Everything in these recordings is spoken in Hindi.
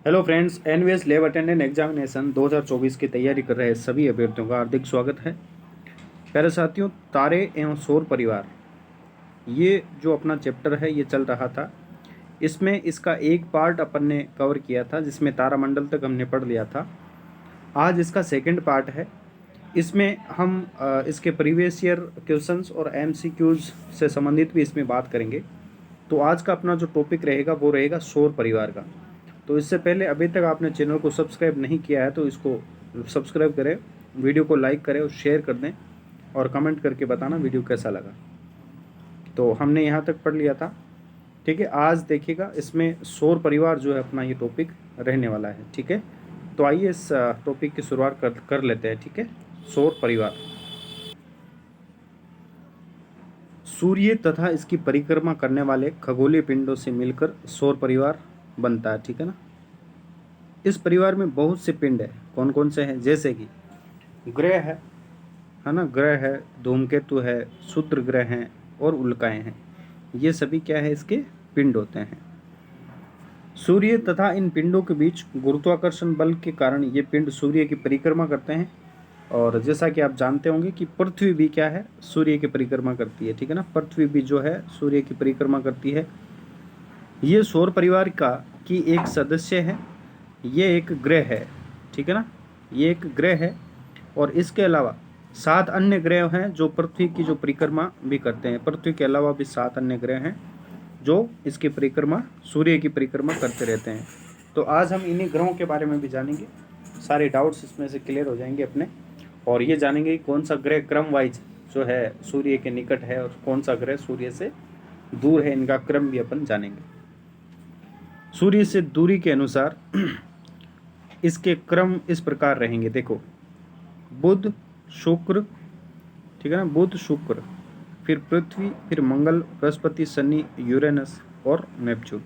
Hello friends, NVS lab attendant examination 2024 की तैयारी कर रहे सभी अभ्यर्थियों का हार्दिक स्वागत है। प्यारे साथियों, तारे एवं सौर परिवार, ये जो अपना चैप्टर है ये चल रहा था। इसमें इसका एक पार्ट अपन ने कवर किया था जिसमें तारामंडल तक हमने पढ़ लिया था। आज इसका सेकंड पार्ट है। इसमें हम इसके प्रीवियस ईयर क्वेश्चंस और एमसीक्यूज से संबंधित भी इसमें बात करेंगे। तो आज का अपना जो टॉपिक रहेगा वो रहेगा सौर परिवार का। तो इससे पहले अभी तक आपने चैनल को सब्सक्राइब नहीं किया है तो इसको सब्सक्राइब करें, वीडियो को लाइक करें और शेयर कर दें और कमेंट करके बताना वीडियो कैसा लगा। तो हमने यहाँ तक पढ़ लिया था, ठीक है। आज देखिएगा इसमें सौर परिवार जो है अपना ये टॉपिक रहने वाला है, ठीक है। तो आइए इस टॉपिक की शुरुआत कर लेते हैं, ठीक है। सौर परिवार, सूर्य तथा इसकी परिक्रमा करने वाले खगोलीय पिंडों से मिलकर सौर परिवार बनता है, ठीक है ना। इस परिवार में बहुत से पिंड है। कौन कौन से हैं? जैसे कि ग्रह है ना, ग्रह है, धूमकेतु है, क्षुद्र ग्रह हैं और उल्काएं हैं। ये सभी क्या है? इसके पिंड होते हैं। सूर्य तथा इन पिंडों के बीच गुरुत्वाकर्षण बल के कारण ये पिंड सूर्य की परिक्रमा करते हैं। और जैसा कि आप जानते होंगे कि पृथ्वी भी क्या है? सूर्य की परिक्रमा करती है, ठीक है ना। पृथ्वी भी जो है सूर्य की परिक्रमा करती है। ये सौर परिवार का की एक सदस्य है। ये एक ग्रह है, ठीक है ना। ये एक ग्रह है और इसके अलावा 7 अन्य ग्रह हैं जो पृथ्वी की जो परिक्रमा भी करते हैं। पृथ्वी के अलावा भी 7 अन्य ग्रह हैं जो इसकी परिक्रमा, सूर्य की परिक्रमा करते रहते हैं। तो आज हम इन्हीं ग्रहों के बारे में भी जानेंगे। सारे डाउट्स इसमें से क्लियर हो जाएंगे अपने। और ये जानेंगे कि कौन सा ग्रह क्रम वाइज जो है सूर्य के निकट है और कौन सा ग्रह सूर्य से दूर है, इनका क्रम भी अपन जानेंगे। सूर्य से दूरी के अनुसार इसके क्रम इस प्रकार रहेंगे। देखो, बुध, शुक्र, ठीक है ना, बुध, शुक्र, फिर पृथ्वी, फिर मंगल, बृहस्पति, शनि, यूरेनस और नेपच्यून।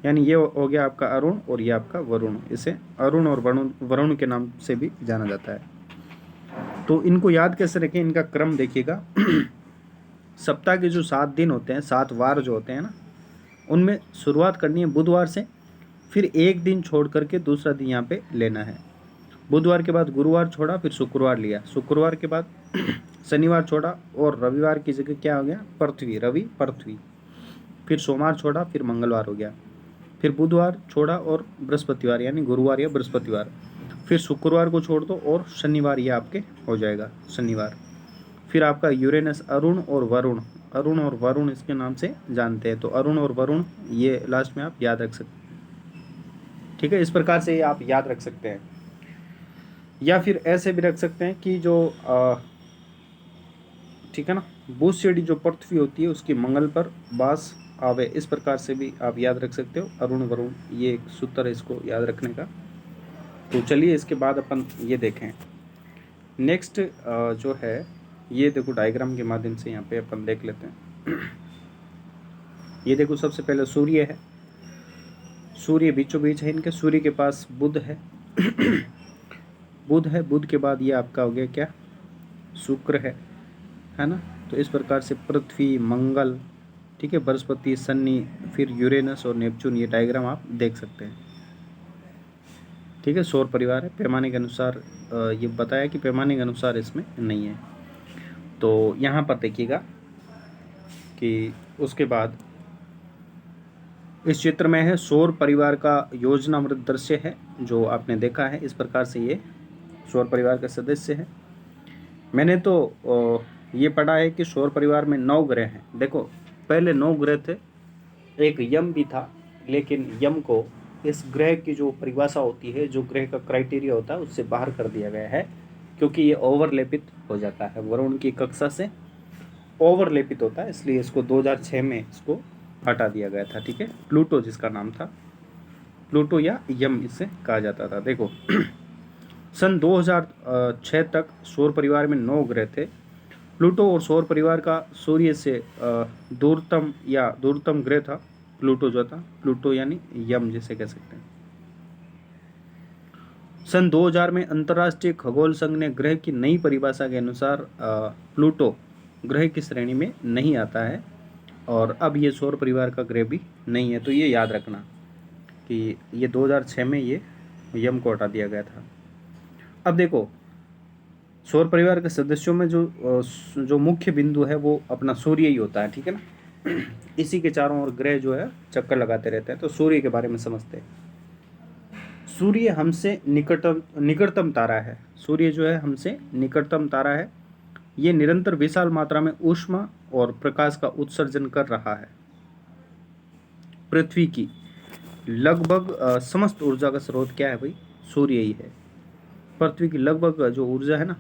यानी ये हो गया आपका अरुण और ये आपका वरुण। इसे अरुण और वरुण के नाम से भी जाना जाता है। तो इनको याद कैसे रखें? इनका क्रम देखिएगा। सप्ताह के जो 7 दिन होते हैं, 7 वार जो होते हैं ना, उनमें शुरुआत करनी है बुधवार से। फिर एक दिन छोड़ करके दूसरा दिन यहाँ पे लेना है। बुधवार के बाद गुरुवार छोड़ा, फिर शुक्रवार लिया, शुक्रवार के बाद शनिवार छोड़ा और रविवार की जगह क्या हो गया? पृथ्वी, रवि, पृथ्वी। फिर सोमवार छोड़ा, फिर मंगलवार हो गया। फिर बुधवार छोड़ा और बृहस्पतिवार यानी गुरुवार या बृहस्पतिवार। फिर शुक्रवार को छोड़ दो और शनिवार ये आपके हो जाएगा, शनिवार। फिर आपका यूरेनस, अरुण और वरुण। अरुण और वरुण इसके नाम से जानते हैं। तो अरुण और वरुण ये लास्ट में आप याद रख सकते हैं, ठीक है। इस प्रकार से ये आप याद रख सकते हैं। या फिर ऐसे भी रख सकते हैं कि जो ठीक है ना, भूस्यडी जो पृथ्वी होती है उसकी मंगल पर वास आवे। इस प्रकार से भी आप याद रख सकते हो। अरुण वरुण ये एक सूत्र है इसको याद रखने का। तो चलिए इसके बाद अपन ये देखें। नेक्स्ट जो है ये देखो, डायग्राम के माध्यम से यहाँ पे अपन देख लेते हैं। ये देखो, सबसे पहले सूर्य है। सूर्य बीचों बीच है इनके। सूर्य के पास बुध है। बुध है, बुध के बाद ये आपका हो गया क्या? शुक्र है ना। तो इस प्रकार से पृथ्वी, मंगल, ठीक है, बृहस्पति, शनि, फिर यूरेनस और नेपच्यून, ये डायग्राम आप देख सकते हैं, ठीक है। सौर परिवार है। पैमाने के अनुसार ये बताया कि पैमाने के अनुसार इसमें नहीं है। तो यहाँ पर देखिएगा कि उसके बाद इस चित्र में है सौर परिवार का योजनाबद्ध दृश्य है जो आपने देखा है। इस प्रकार से ये सौर परिवार का सदस्य है। मैंने तो ये पढ़ा है कि सौर परिवार में 9 ग्रह हैं। देखो, पहले 9 ग्रह थे, एक यम भी था, लेकिन यम को इस ग्रह की जो परिभाषा होती है, जो ग्रह का क्राइटेरिया होता है, उससे बाहर कर दिया गया है क्योंकि ये ओवरलेपित हो जाता है, वरुण की कक्षा से ओवरलेपित होता है, इसलिए इसको 2006 में इसको हटा दिया गया था, ठीक है। प्लूटो जिसका नाम था, प्लूटो या यम इसे कहा जाता था। देखो, सन 2006 तक सौर परिवार में 9 ग्रह थे। प्लूटो और सौर परिवार का सूर्य से दूरतम ग्रह था प्लूटो जो था। प्लूटो यानी यम जिसे कह सकते हैं। सन 2000 में अंतर्राष्ट्रीय खगोल संघ ने ग्रह की नई परिभाषा के अनुसार प्लूटो ग्रह की श्रेणी में नहीं आता है और अब ये सौर परिवार का ग्रह भी नहीं है। तो ये याद रखना, कि ये 2006 में ये यम को हटा दिया गया था। अब देखो, सौर परिवार के सदस्यों में जो मुख्य बिंदु है वो अपना सूर्य ही होता है, ठीक है ना। इसी के चारों ओर ग्रह जो है चक्कर लगाते रहते हैं। तो सूर्य के बारे में समझते हैं। सूर्य हमसे निकटतम तारा है। सूर्य जो है हमसे निकटतम तारा है। ये निरंतर विशाल मात्रा में ऊष्मा और प्रकाश का उत्सर्जन कर रहा है। पृथ्वी की लगभग समस्त ऊर्जा का स्रोत क्या है भाई? सूर्य ही है। पृथ्वी की लगभग जो ऊर्जा है ना,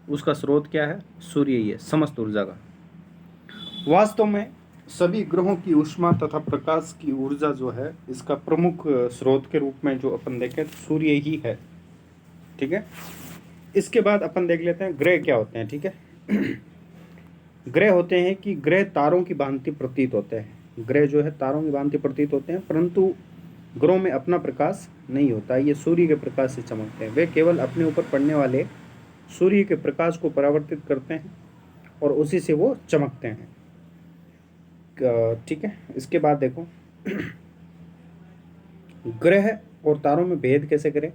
उसका स्रोत क्या है? सूर्य ही है, समस्त ऊर्जा का। वास्तव में सभी ग्रहों की ऊष्मा तथा प्रकाश की ऊर्जा जो है, इसका प्रमुख स्रोत के रूप में जो अपन देखें तो सूर्य ही है, ठीक है। इसके बाद अपन देख लेते हैं ग्रह क्या होते हैं, ठीक है। ग्रह होते हैं कि ग्रह तारों की भांति प्रतीत होते हैं। ग्रह जो है तारों की भांति प्रतीत होते हैं, परंतु ग्रहों में अपना प्रकाश नहीं होता। ये सूर्य के प्रकाश से चमकते हैं। वे केवल अपने ऊपर पड़ने वाले सूर्य के प्रकाश को परावर्तित करते हैं और उसी से वो चमकते हैं, ठीक है। इसके बाद देखो, ग्रह और तारों में भेद कैसे करें।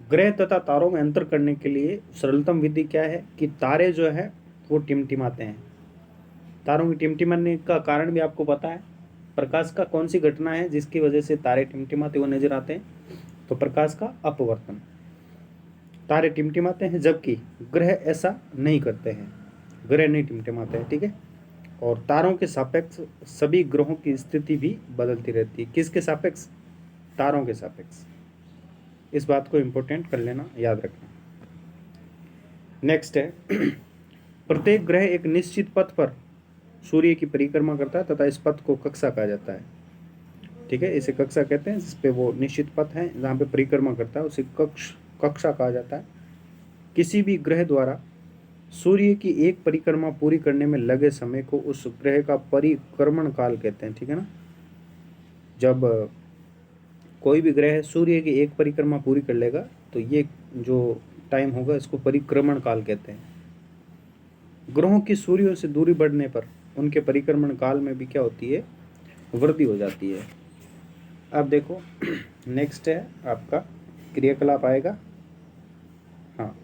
ग्रह तथा तारों में अंतर करने के लिए सरलतम विधि क्या है कि तारे जो है वो टिमटिमाते हैं। तारों की टिमटिमाने का कारण भी आपको पता है। प्रकाश का कौन सी घटना है जिसकी वजह से तारे टिमटिमाते हुए नजर आते हैं? तो प्रकाश का अपवर्तन। तारे टिमटिमाते हैं, जबकि ग्रह ऐसा नहीं करते हैं। ग्रह नहीं टिमटिमाते हैं, ठीक है। और तारों के सापेक्ष सभी ग्रहों की स्थिति भी बदलती रहती है। किसके सापेक्ष? तारों के सापेक्ष। इस बात को इंपॉर्टेंट कर लेना, याद रखना। नेक्स्ट है, प्रत्येक ग्रह एक निश्चित पथ पर सूर्य की परिक्रमा करता है तथा इस पथ को कक्षा कहा जाता है, ठीक है। इसे कक्षा कहते हैं जिसपे वो निश्चित पथ है जहाँ पे परिक्रमा करता है, उसे कक्षा कहा जाता है। किसी भी ग्रह द्वारा सूर्य की एक परिक्रमा पूरी करने में लगे समय को उस ग्रह का परिक्रमण काल कहते हैं, ठीक है ना। जब कोई भी ग्रह सूर्य की एक परिक्रमा पूरी कर लेगा तो ये जो टाइम होगा इसको परिक्रमण काल कहते हैं। ग्रहों की सूर्य से दूरी बढ़ने पर उनके परिक्रमण काल में भी क्या होती है? वृद्धि हो जाती है। अब देखो, नेक्स्ट है आपका क्रियाकलाप आएगा। हाँ,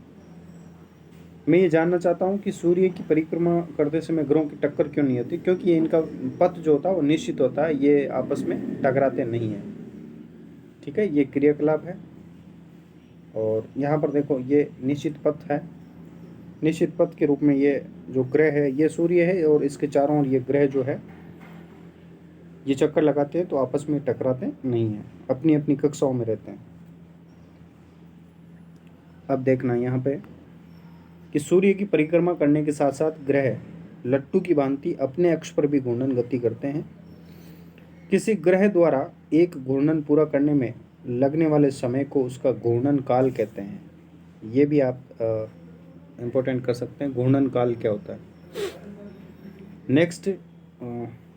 मैं ये जानना चाहता हूँ कि सूर्य की परिक्रमा करते समय ग्रहों की टक्कर क्यों नहीं होती? क्योंकि इनका पथ जो होता है वो निश्चित होता है, ये आपस में टकराते नहीं हैं, ठीक है। ये क्रियाकलाप है। और यहाँ पर देखो, ये निश्चित पथ है। निश्चित पथ के रूप में ये जो ग्रह है ये सूर्य है और इसके चारों ओर ये ग्रह जो है ये चक्कर लगाते हैं, तो आपस में टकराते नहीं हैं, अपनी अपनी कक्षाओं में रहते हैं। अब देखना यहाँ पे कि सूर्य की परिक्रमा करने के साथ साथ ग्रह लट्टू की भांति अपने अक्ष पर भी घूर्णन गति करते हैं। किसी ग्रह द्वारा एक घूर्णन पूरा करने में लगने वाले समय को उसका घूर्णन काल कहते हैं। ये भी आप इम्पोर्टेंट कर सकते हैं, घूर्णन काल क्या होता है। नेक्स्ट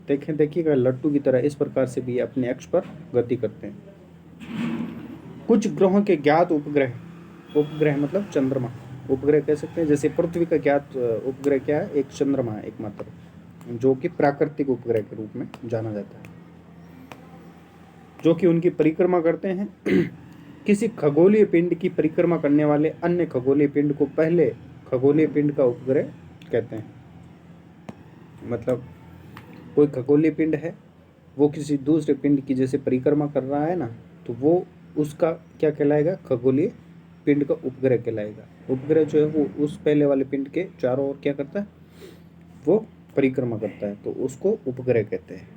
देखिएगा, लट्टू की तरह इस प्रकार से भी अपने अक्ष पर गति करते हैं। कुछ ग्रहों के ज्ञात उपग्रह, उपग्रह मतलब चंद्रमा, उपग्रह कह सकते हैं। जैसे पृथ्वी का ज्ञात उपग्रह क्या है? एक चंद्रमा है एकमात्र, जो कि प्राकृतिक उपग्रह के रूप में जाना जाता है, जो कि उनकी परिक्रमा करते हैं। किसी खगोलीय पिंड की परिक्रमा करने वाले अन्य खगोलीय पिंड को पहले खगोलीय पिंड का उपग्रह कहते हैं। मतलब कोई खगोलीय पिंड है, वो किसी दूसरे पिंड की जैसे परिक्रमा कर रहा है ना, तो वो उसका क्या कहलाएगा? खगोलीय पिंड का उपग्रह कहलाएगा। उपग्रह जो है वो उस पहले वाले पिंड के चारों ओर क्या करता है? वो परिक्रमा करता है, तो उसको उपग्रह कहते हैं।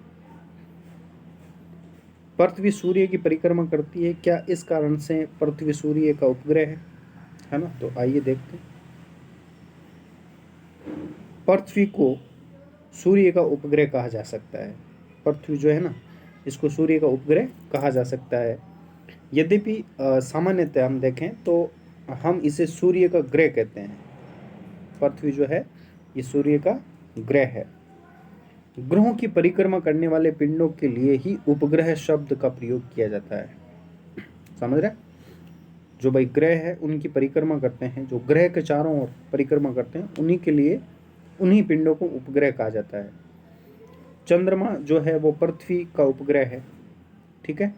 पृथ्वी सूर्य की परिक्रमा करती है, क्या इस कारण से पृथ्वी सूर्य का उपग्रह है ना? तो आइए देखते हैं। पृथ्वी को सूर्य का उपग्रह कहा जा सकता है। पृथ्वी जो है ना, इसको सूर्य का उपग्रह कहा जा सकता है। यद्यपि सामान्यतः हम देखें तो हम इसे सूर्य का ग्रह कहते हैं। पृथ्वी जो है ये सूर्य का ग्रह है। ग्रहों की परिक्रमा करने वाले पिंडों के लिए ही उपग्रह शब्द का प्रयोग किया जाता है। समझ रहे? जो भाई ग्रह है उनकी परिक्रमा करते हैं, जो ग्रह के चारों ओर परिक्रमा करते हैं, उन्हीं के लिए उन्हीं पिंडों को उपग्रह कहा जाता है। चंद्रमा जो है वो पृथ्वी का उपग्रह है, ठीक है।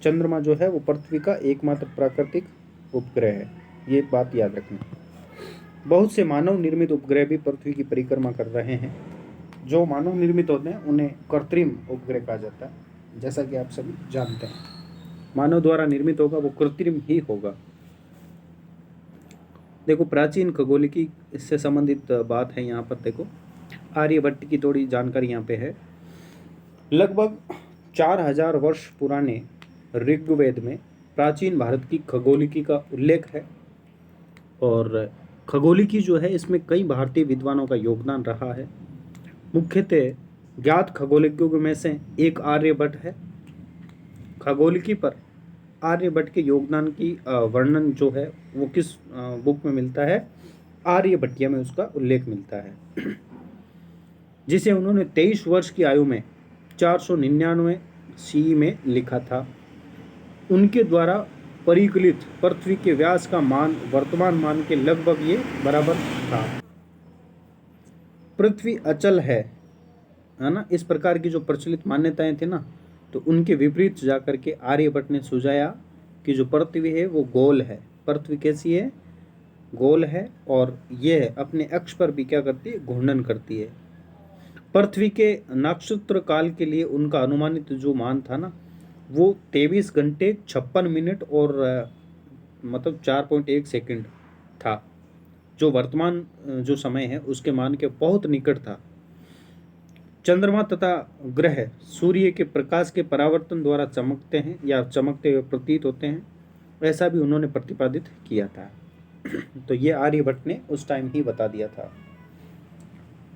चंद्रमा जो है वो पृथ्वी का एकमात्र प्राकृतिक उपग्रह है, ये बात याद रखना। बहुत से मानव निर्मित उपग्रह भी पृथ्वी की परिक्रमा कर रहे हैं। जो मानव निर्मित होते हैं उन्हें कृत्रिम उपग्रह कहा जाता है, जैसा कि आप सभी जानते हैं। मानव द्वारा निर्मित होगा वो कृत्रिम ही होगा। देखो प्राचीन खगोलिकी इससे संबंधित बात है यहाँ पर। देखो आर्यभट्ट की थोड़ी जानकारी यहाँ पे है। लगभग 4000 वर्ष पुराने ऋग्वेद में प्राचीन भारत की खगोलिकी का उल्लेख है। और खगोलिकी जो है इसमें कई भारतीय विद्वानों का योगदान रहा है। मुख्यतः ज्ञात खगोलिकों में से एक आर्यभट्ट है। खगोलिकी पर आर्यभट्ट के योगदान की वर्णन जो है वो किस बुक में मिलता है? आर्यभट्टिया में उसका उल्लेख मिलता है, जिसे उन्होंने 23 वर्ष की आयु में 499 सी में लिखा था। उनके द्वारा परिकलित पृथ्वी के व्यास का मान वर्तमान मान के लगभग ये बराबर था। पृथ्वी अचल है ना, इस प्रकार की जो प्रचलित मान्यताएं थी ना, तो उनके विपरीत जाकर के आर्यभट्ट ने सुझाया कि जो पृथ्वी है वो गोल है। पृथ्वी कैसी है? गोल है, और यह अपने अक्ष पर भी क्या करती है? घूर्णन करती है। पृथ्वी के नक्षत्र काल के लिए उनका अनुमानित जो मान था ना, वो 23 घंटे 56 मिनट और मतलब 4.1 सेकंड था, जो वर्तमान जो समय है उसके मान के बहुत निकट था। चंद्रमा तथा ग्रह सूर्य के प्रकाश के परावर्तन द्वारा चमकते हैं या चमकते हुए प्रतीत होते हैं, ऐसा भी उन्होंने प्रतिपादित किया था। तो ये आर्यभट्ट ने उस टाइम ही बता दिया था।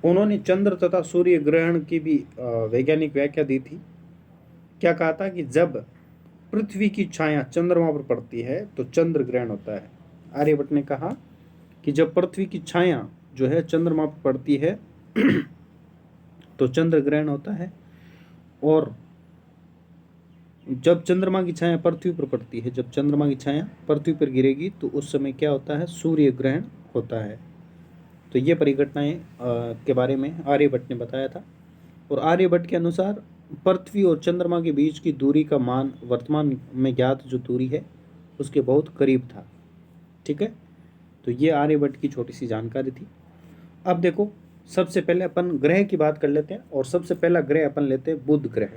उन्होंने चंद्र तथा सूर्य ग्रहण की भी वैज्ञानिक व्याख्या दी थी। क्या कहा था कि जब पृथ्वी की छाया चंद्रमा पर पड़ती है तो चंद्र ग्रहण होता है। आर्यभट्ट ने कहा कि जब पृथ्वी की छाया जो है चंद्रमा पर पड़ती है तो चंद्र ग्रहण होता है, और जब चंद्रमा की छाया पृथ्वी पर पड़ती है, जब चंद्रमा की छाया पृथ्वी पर गिरेगी तो उस समय क्या होता है? सूर्य ग्रहण होता है। तो ये परिघटनाएं के बारे में आर्यभट्ट ने बताया था। और आर्यभट्ट के अनुसार पृथ्वी और चंद्रमा के बीच की दूरी का मान वर्तमान में ज्ञात जो दूरी है उसके बहुत करीब था। ठीक है, तो ये आर्यभट्ट की छोटी सी जानकारी थी। अब देखो सबसे पहले अपन ग्रह की बात कर लेते हैं, और सबसे पहला ग्रह अपन लेते हैं बुध ग्रह।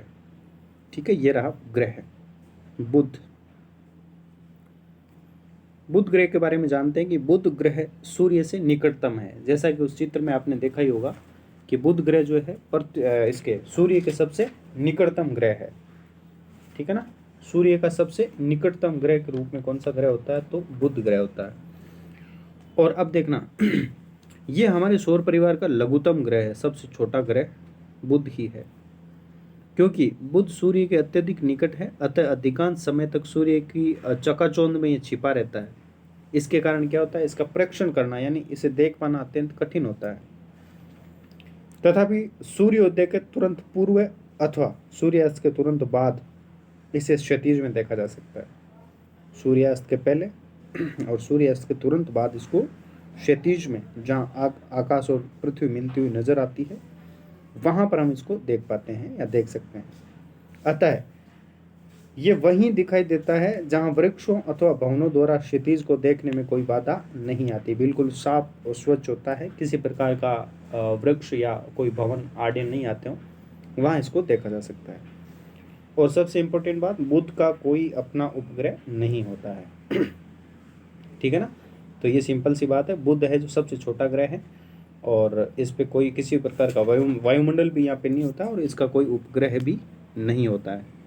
ठीक है, ये रहा ग्रह बुध। बुध ग्रह के बारे में जानते हैं कि बुध ग्रह सूर्य से निकटतम है। जैसा कि उस चित्र में आपने देखा ही होगा कि बुध ग्रह जो है इसके सूर्य के सबसे निकटतम ग्रह है। ठीक है ना, सूर्य का सबसे निकटतम ग्रह के रूप में कौन सा ग्रह होता है? तो बुध ग्रह होता है। और अब देखना ये हमारे सौर परिवार का लघुतम ग्रह है, सबसे छोटा ग्रह बुध ही है, क्योंकि बुध सूर्य के अत्यधिक निकट है, अतः अधिकांश समय तक सूर्य की चकाचौंध में ये छिपा रहता है। इसके कारण क्या होता है? इसका प्रेक्षण करना यानी इसे देख पाना अत्यंत कठिन होता है। तथापि सूर्योदय के तुरंत पूर्व अथवा सूर्यास्त के तुरंत बाद इसे क्षितिज में देखा जा सकता है। सूर्यास्त के पहले और सूर्यास्त के तुरंत बाद इसको क्षितिज में, जहाँ आकाश और पृथ्वी मिलती हुई नजर आती है, वहां पर हम इसको देख पाते हैं या देख सकते हैं। अतः ये वहीं दिखाई देता है जहां वृक्षों अथवा भवनों द्वारा क्षितिज को देखने में कोई बाधा नहीं आती। बिल्कुल साफ और स्वच्छ होता है, किसी प्रकार का वृक्ष या कोई भवन आड़े नहीं आते हो, वहां इसको देखा जा सकता है। और सबसे इम्पोर्टेंट बात, बुध का कोई अपना उपग्रह नहीं होता है। ठीक है ना, तो ये सिंपल सी बात है। बुध है जो सबसे छोटा ग्रह है, और इस पे कोई किसी प्रकार का वायुमंडल भी यहाँ पे नहीं होता, और इसका कोई उपग्रह भी नहीं होता है।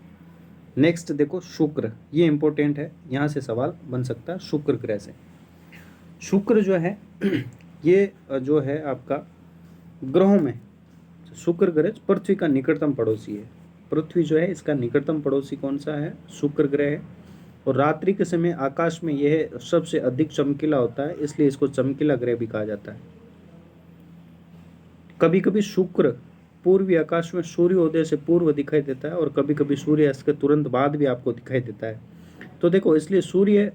नेक्स्ट देखो शुक्र, ये इंपॉर्टेंट है, यहाँ से सवाल बन सकता है शुक्र ग्रह से। शुक्र जो है ये जो है आपका ग्रहों में शुक्र ग्रह पृथ्वी का निकटतम पड़ोसी है। पृथ्वी जो है इसका निकटतम पड़ोसी कौन सा है? शुक्र ग्रह है। और रात्रि के समय आकाश में यह सबसे अधिक चमकीला होता है, इसलिए इसको चमकीला ग्रह भी कहा जाता है। कभी कभी शुक्र पूर्वी आकाश में सूर्योदय से पूर्व दिखाई देता है, और कभी कभी सूर्यास्त के तुरंत बाद भी आपको दिखाई देता है। तो देखो इसलिए सूर्य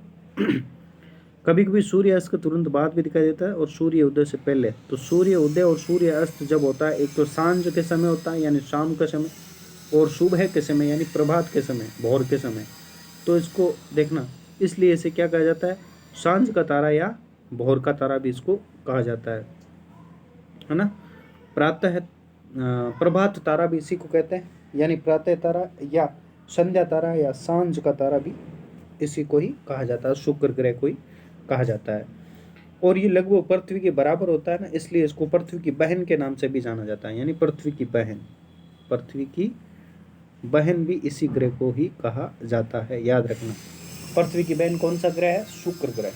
कभी कभी सूर्यास्त के तुरंत बाद भी दिखाई देता है और सूर्य उदय से पहले। तो सूर्य उदय और सूर्य अस्त जब होता है, एक तो सांझ के समय होता है यानी शाम का समय, और सुबह के समय यानी प्रभात के समय, भोर के समय। तो इसको देखना, इसलिए इसे क्या कहा जाता है, सांझ का तारा या भोर का तारा भी इसको कहा जाता है ना। प्रातः प्रभात तारा भी इसी को कहते हैं, यानी प्रातः तारा या संध्या तारा या सांझ का तारा भी इसी को ही कहा जाता है, शुक्र ग्रह को ही कहा जाता है। और ये लगभग पृथ्वी के बराबर होता है ना, इसलिए इसको पृथ्वी की बहन के नाम से भी जाना जाता है, यानी पृथ्वी की बहन, पृथ्वी की बहन भी इसी ग्रह को ही कहा जाता है, याद रखना। पृथ्वी की बहन कौन सा ग्रह है, शुक्र ग्रह।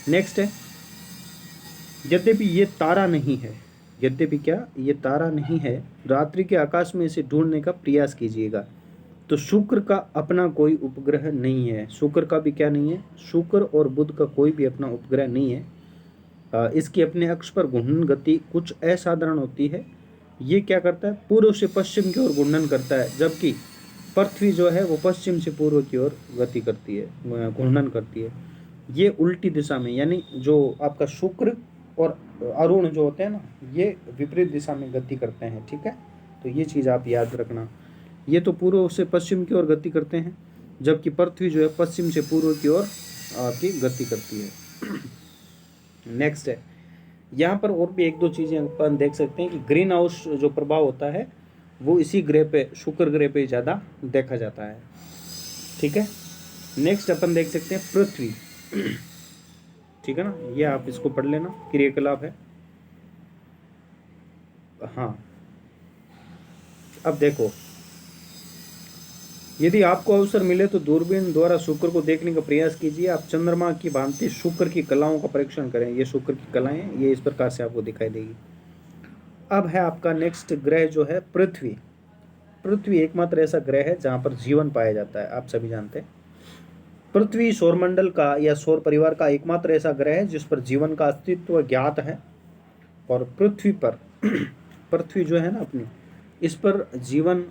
नेक्स्ट है, यद्यपि ये तारा नहीं है, यद्यपि क्या, ये तारा नहीं है, रात्रि के आकाश में इसे ढूंढने का प्रयास कीजिएगा। तो शुक्र का अपना कोई उपग्रह नहीं है, शुक्र का भी क्या नहीं है, शुक्र और बुध का कोई भी अपना उपग्रह नहीं है। इसकी अपने अक्ष पर घूर्णन गति कुछ असाधारण होती है। ये क्या करता है, पूर्व से पश्चिम की ओर घूर्णन करता है, जबकि पृथ्वी जो है वो पश्चिम से पूर्व की ओर गति करती है, घूर्णन करती है। ये उल्टी दिशा में, यानी जो आपका शुक्र और अरुण जो होते हैं ना, ये विपरीत दिशा में गति करते हैं, ठीक है। तो ये चीज़ आप याद रखना, ये तो पूर्व से पश्चिम की ओर गति करते हैं, जबकि पृथ्वी जो है पश्चिम से पूर्व की ओर आपकी गति करती है। नेक्स्ट है, यहाँ पर और भी एक दो चीज़ें अपन देख सकते हैं कि ग्रीन हाउस जो प्रभाव होता है वो इसी ग्रह पे, शुक्र ग्रह पे ज़्यादा देखा जाता है, ठीक है। नेक्स्ट अपन देख सकते हैं पृथ्वी, ठीक है ना, ये आप इसको पढ़ लेना, क्रियाकलाप है। हाँ, अब देखो, यदि आपको अवसर मिले तो दूरबीन द्वारा शुक्र को देखने का प्रयास कीजिए। आप चंद्रमा की भांति शुक्र की कलाओं का परीक्षण करें। ये शुक्र की कलाएं, ये इस प्रकार से आपको दिखाई देगी। अब है आपका नेक्स्ट ग्रह जो है पृथ्वी। पृथ्वी एकमात्र ऐसा ग्रह है जहां पर जीवन पाया जाता है, आप सभी जानते हैं। पृथ्वी सौरमंडल का या सौर परिवार का एकमात्र ऐसा ग्रह है जिस पर जीवन का अस्तित्व ज्ञात है। और पृथ्वी पर पृथ्वी जो है ना अपनी, इस पर जीवन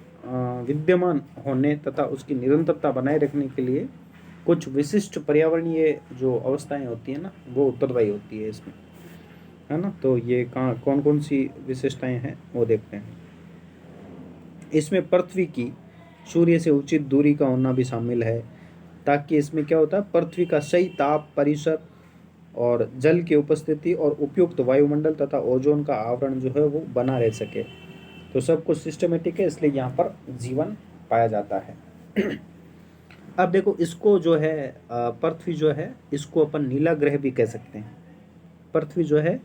विद्यमान होने तथा उसकी निरंतरता बनाए रखने के लिए कुछ विशिष्ट पर्यावरणीय जो अवस्थाएं होती हैं ना, वो उत्तरदायी होती है इसमें, है ना। तो ये कहाँ कौन कौन सी विशेषताएं हैं वो देखते हैं। इसमें पृथ्वी की सूर्य से उचित दूरी का होना भी शामिल है, ताकि इसमें क्या होता है, पृथ्वी का सही ताप परिसर और जल की उपस्थिति और उपयुक्त वायुमंडल तथा ओजोन का आवरण जो है वो बना रह सके। तो सब कुछ सिस्टमेटिक है, इसलिए यहाँ पर जीवन पाया जाता है। अब देखो, इसको जो है पृथ्वी जो है इसको अपन नीला ग्रह भी कह सकते हैं। पृथ्वी जो है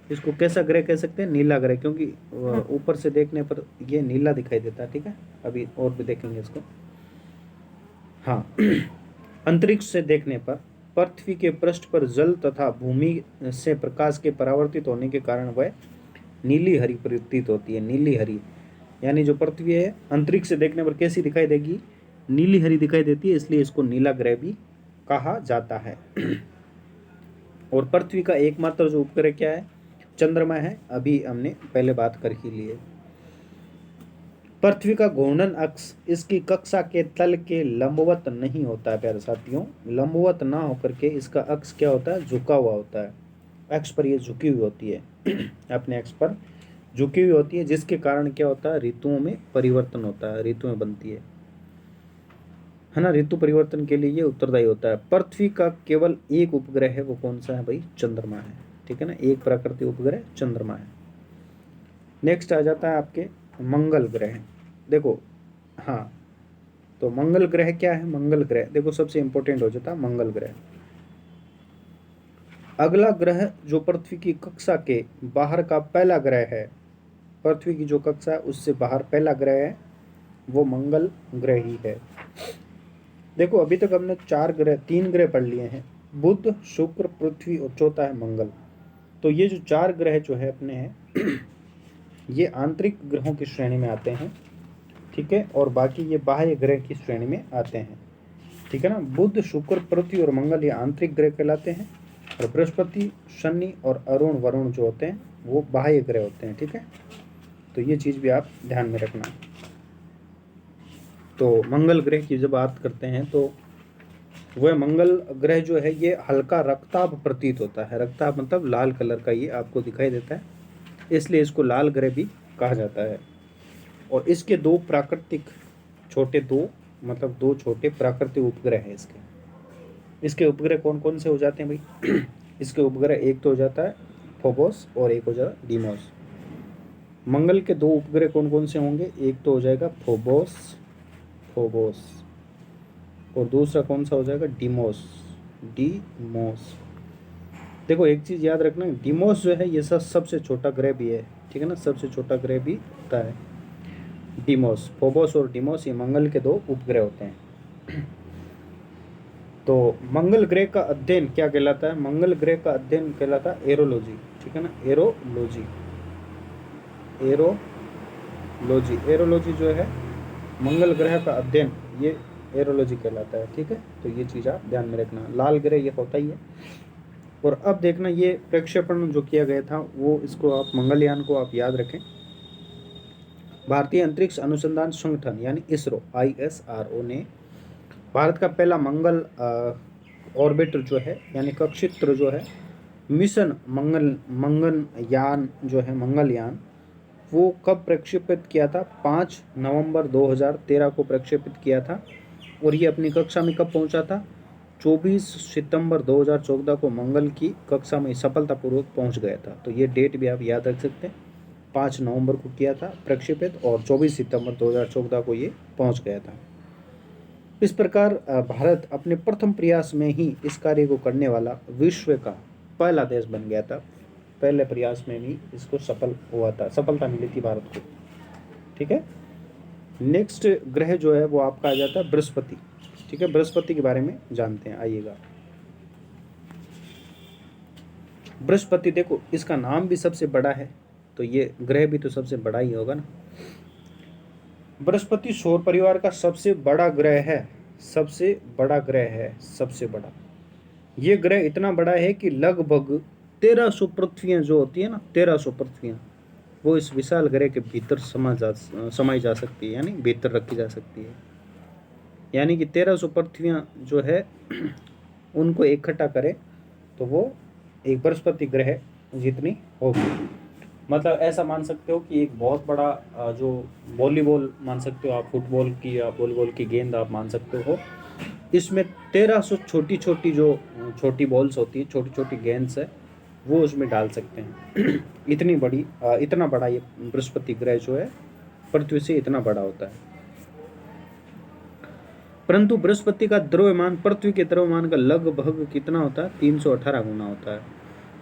इसको कैसा ग्रह कह सकते हैं, नीला ग्रह, क्योंकि ऊपर से देखने पर ये नीला दिखाई देता है, ठीक है। अभी और भी देखेंगे इसको। हाँ, अंतरिक्ष से देखने पर पृथ्वी के पृष्ठ पर जल तथा भूमि से प्रकाश के परावर्तित होने के कारण वह नीली हरी प्रतीत होती है। नीली हरी, यानी जो पृथ्वी है अंतरिक्ष से देखने पर कैसी दिखाई देगी, नीली हरी दिखाई देती है, इसलिए इसको नीला ग्रह भी कहा जाता है। और पृथ्वी का एकमात्र जो उपग्रह क्या है, चंद्रमा है, अभी हमने पहले बात कर ही ली है। पृथ्वी का घूर्णन अक्ष इसकी कक्षा के तल के लंबवत नहीं होता है प्यारे साथियों। लंबवत ना होकर के इसका अक्ष क्या होता है, झुका हुआ होता है। अक्ष पर ये झुकी हुई होती है, अपने अक्ष पर झुकी हुई होती है, जिसके कारण क्या होता है, ऋतुओं में परिवर्तन होता है, ऋतुएं बनती है ना। ऋतु परिवर्तन के लिए ये उत्तरदायी होता है। पृथ्वी का केवल एक उपग्रह है, वो कौन सा है भाई, चंद्रमा है, ठीक है ना। एक प्राकृतिक उपग्रह चंद्रमा है। नेक्स्ट आ जाता है आपके मंगल ग्रह। देखो, हाँ, तो मंगल ग्रह क्या है, मंगल ग्रह देखो सबसे इंपॉर्टेंट हो जाता है मंगल ग्रह। अगला ग्रह जो पृथ्वी की कक्षा के बाहर का पहला ग्रह है, पृथ्वी की जो कक्षा है उससे बाहर पहला ग्रह है, वो मंगल ग्रह ही है। देखो अभी तक हमने तीन ग्रह पढ़ लिए हैं, बुध, शुक्र, पृथ्वी और चौथा है मंगल। तो ये जो चार ग्रह जो है अपने हैं ये आंतरिक ग्रहों की श्रेणी में आते हैं, ठीक है। और बाकी ये बाह्य ग्रह की श्रेणी में आते हैं, ठीक है ना। बुध, शुक्र, पृथ्वी और मंगल ये आंतरिक ग्रह कहलाते हैं, और बृहस्पति, शनि और अरुण वरुण जो होते हैं वो बाह्य ग्रह होते हैं, ठीक है। तो ये चीज़ भी आप ध्यान में रखना। तो मंगल ग्रह की जब बात करते हैं तो वह मंगल ग्रह जो है ये हल्का रक्ताभ प्रतीत होता है। रक्ताभ मतलब लाल कलर का ये आपको दिखाई देता है, इसलिए इसको लाल ग्रह भी कहा जाता है। और इसके दो प्राकृतिक छोटे दो मतलब दो छोटे प्राकृतिक उपग्रह हैं इसके उपग्रह कौन कौन से हो जाते हैं भाई? इसके उपग्रह एक तो हो जाता है फोबोस और एक हो जाता है डीमोस। मंगल के दो उपग्रह कौन कौन से होंगे? एक तो हो जाएगा फोबोस फोबोस और दूसरा कौन सा हो जाएगा? Deimos Deimos. देखो एक चीज़ याद रखना, डीमोस जो है ये सबसे छोटा ग्रह भी है, ठीक है ना, सबसे छोटा ग्रह भी होता है डीमोस। फोबोस और डीमोस ये मंगल के दो उपग्रह होते हैं। तो मंगल ग्रह का अध्ययन क्या कहलाता है? मंगल ग्रह का अध्ययन कहलाता है एरोलॉजी, ठीक है ना, एरोलॉजी। एरोलॉजी एरोलॉजी जो है मंगल ग्रह का अध्ययन, ये एरोलॉजी कहलाता है, ठीक है। तो ये चीज़ आप ध्यान में रखना, लाल ग्रह ये होता ही है। और अब देखना ये प्रक्षेपण जो किया गया था वो, इसको आप मंगलयान को आप याद रखें। भारतीय अंतरिक्ष अनुसंधान संगठन यानी इसरो ISRO ने भारत का पहला मंगल ऑर्बिटर जो है यानी कक्षित्र जो है मिशन मंगलयान जो है मंगलयान, वो कब प्रक्षेपित किया था? 5 नवंबर 2013 को प्रक्षेपित किया था। और ये अपनी कक्षा में कब पहुंचा था? 24 सितंबर 2014 को मंगल की कक्षा में सफलतापूर्वक पहुंच गया था। तो ये डेट भी आप याद रख सकते हैं, 5 नवंबर को किया था प्रक्षेपित और 24 सितंबर 2014 को ये पहुंच गया था। इस प्रकार भारत अपने प्रथम प्रयास में ही इस कार्य को करने वाला विश्व का पहला देश बन गया था। पहले प्रयास में भी इसको सफल हुआ था, सफलता मिली थी भारत को, ठीक है। नेक्स्ट ग्रह जो है वो आपका आ जाता है बृहस्पति, ठीक है। बृहस्पति के बारे में जानते हैं, आइएगा। बृहस्पति देखो इसका नाम भी सबसे बड़ा है, तो ये ग्रह भी तो सबसे बड़ा ही होगा ना। बृहस्पति सौर परिवार का सबसे बड़ा ग्रह है, सबसे बड़ा ग्रह है, सबसे बड़ा। ये ग्रह इतना बड़ा है कि लगभग 1300 पृथ्वियां जो होती है ना, 1300 पृथ्वियां, वो इस विशाल ग्रह के भीतर समाई जा सकती है, यानी भीतर रखी जा सकती है। यानी कि 1300 पृथ्वियां जो है उनको इकट्ठा करें तो वो एक बृहस्पति ग्रह जितनी होगी। मतलब ऐसा मान सकते हो कि एक बहुत बड़ा जो वॉलीबॉल मान सकते हो आप, फुटबॉल की या वॉलीबॉल की गेंद आप मान सकते हो, इसमें 1300 छोटी छोटी जो छोटी बॉल्स होती है, छोटी छोटी गेंद्स है, वो उसमें डाल सकते हैं। इतनी बड़ी इतना बड़ा ये बृहस्पति ग्रह जो है पृथ्वी से इतना बड़ा होता है। परंतु बृहस्पति का द्रव्यमान पृथ्वी के द्रव्यमान का लगभग कितना होता है? 318 गुना होता है।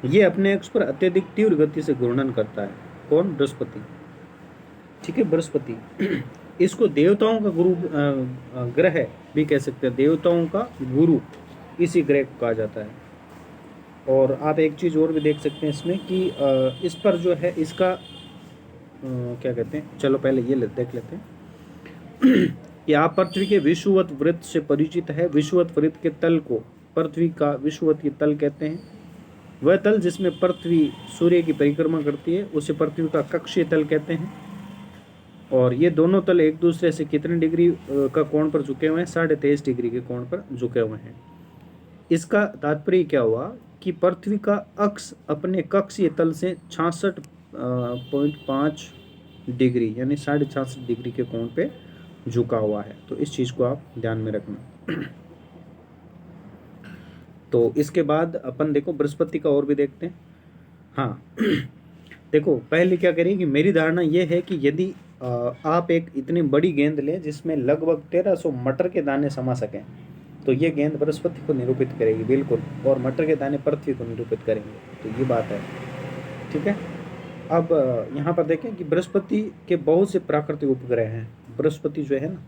ये अपने अक्ष पर अत्यधिक तीव्र गति से घूर्णन करता है। कौन? बृहस्पति, ठीक है, बृहस्पति। इसको देवताओं का गुरु ग्रह भी कह सकते हैं, देवताओं का गुरु इसी ग्रह को कहा जाता है। और आप एक चीज़ और भी देख सकते हैं इसमें कि इस पर जो है इसका क्या कहते हैं, चलो पहले ये देख लेते हैं कि आप पृथ्वी के विषुवत वृत्त से परिचित है। विषुवत वृत्त के तल को पृथ्वी का विषुवतीय तल कहते हैं। वह तल जिसमें पृथ्वी सूर्य की परिक्रमा करती है उसे पृथ्वी का कक्षीय तल कहते हैं। और ये दोनों तल एक दूसरे से कितने डिग्री का कोण पर झुके हुए हैं? 23.5 डिग्री के कोण पर झुके हुए हैं। इसका तात्पर्य क्या हुआ कि पृथ्वी का अक्ष अपने कक्षीय तल से 66.5 डिग्री यानी 66.5 डिग्री के कोण पे झुका हुआ है। तो इस चीज़ को आप ध्यान में रखना। तो इसके बाद अपन देखो बृहस्पति का और भी देखते हैं। हाँ देखो पहले क्या करें कि मेरी धारणा ये है कि यदि आप एक इतनी बड़ी गेंद लें जिसमें लगभग 1300 मटर के दाने समा सकें, तो ये गेंद बृहस्पति को निरूपित करेगी बिल्कुल, और मटर के दाने पृथ्वी को निरूपित करेंगे। तो ये बात है, ठीक है। अब यहाँ पर देखें कि बृहस्पति के बहुत से प्राकृतिक उपग्रह हैं। बृहस्पति जो है ना,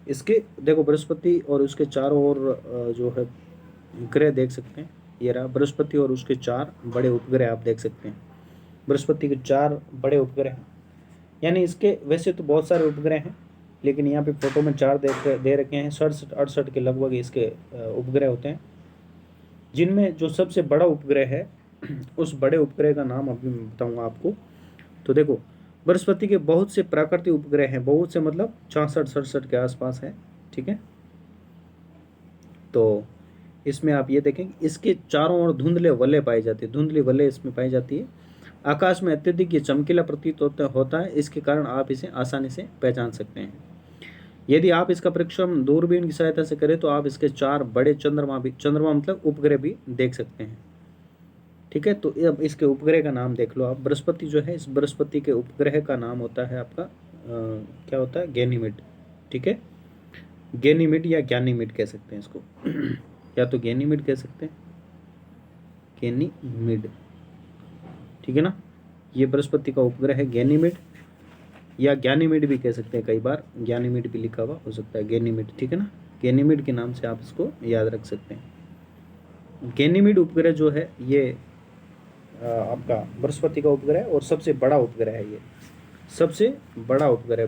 इसके देखो बृहस्पति और उसके चारों ओर जो है ग्रह देख सकते हैं। ये रहा बृहस्पति और उसके 4 बड़े उपग्रह आप देख सकते हैं। बृहस्पति के 4 बड़े उपग्रह हैं, यानी इसके वैसे तो बहुत सारे उपग्रह हैं, लेकिन यहाँ पे फोटो में 4 दे रखे हैं। 67-68 के लगभग इसके उपग्रह होते हैं, जिनमें जो सबसे बड़ा उपग्रह है उस बड़े उपग्रह का नाम अभी मैं बताऊँगा आपको। तो देखो बृहस्पति के बहुत से प्राकृतिक उपग्रह हैं, बहुत से मतलब 66-67 के आसपास है, ठीक है। तो इसमें आप ये देखें इसके चारों ओर धुंधले वलय पाई जाती है, धुंधली वलय इसमें पाई जाती है। आकाश में अत्यधिक ये चमकीला प्रतीत होता है, इसके कारण आप इसे आसानी से पहचान सकते हैं। यदि आप इसका परीक्षण दूरबीन की सहायता से करें तो आप इसके 4 बड़े चंद्रमा मतलब उपग्रह भी देख सकते हैं। ठीक है, तो अब इसके उपग्रह का नाम देख लो आप। बृहस्पति जो है, इस बृहस्पति के उपग्रह का नाम होता है आपका क्या होता है, गैनीमेड। ठीक है, गैनीमेड या ज्ञानीमेड कह सकते हैं इसको या तो गैनीमेड कह सकते हैं, गैनीमेड। ठीक है ना, ये बृहस्पति का उपग्रह है गैनीमेड, या ज्ञानीमेड भी कह सकते हैं, कई बार ज्ञानीमेड भी लिखा हुआ हो सकता है, गैनीमेड। ठीक है ना, गैनीमेड के नाम से आप इसको याद रख सकते हैं। गैनीमेड उपग्रह जो है ये आपका बृहस्पति का उपग्रह और सबसे बड़ा उपग्रह है। ये सबसे बड़ा उपग्रह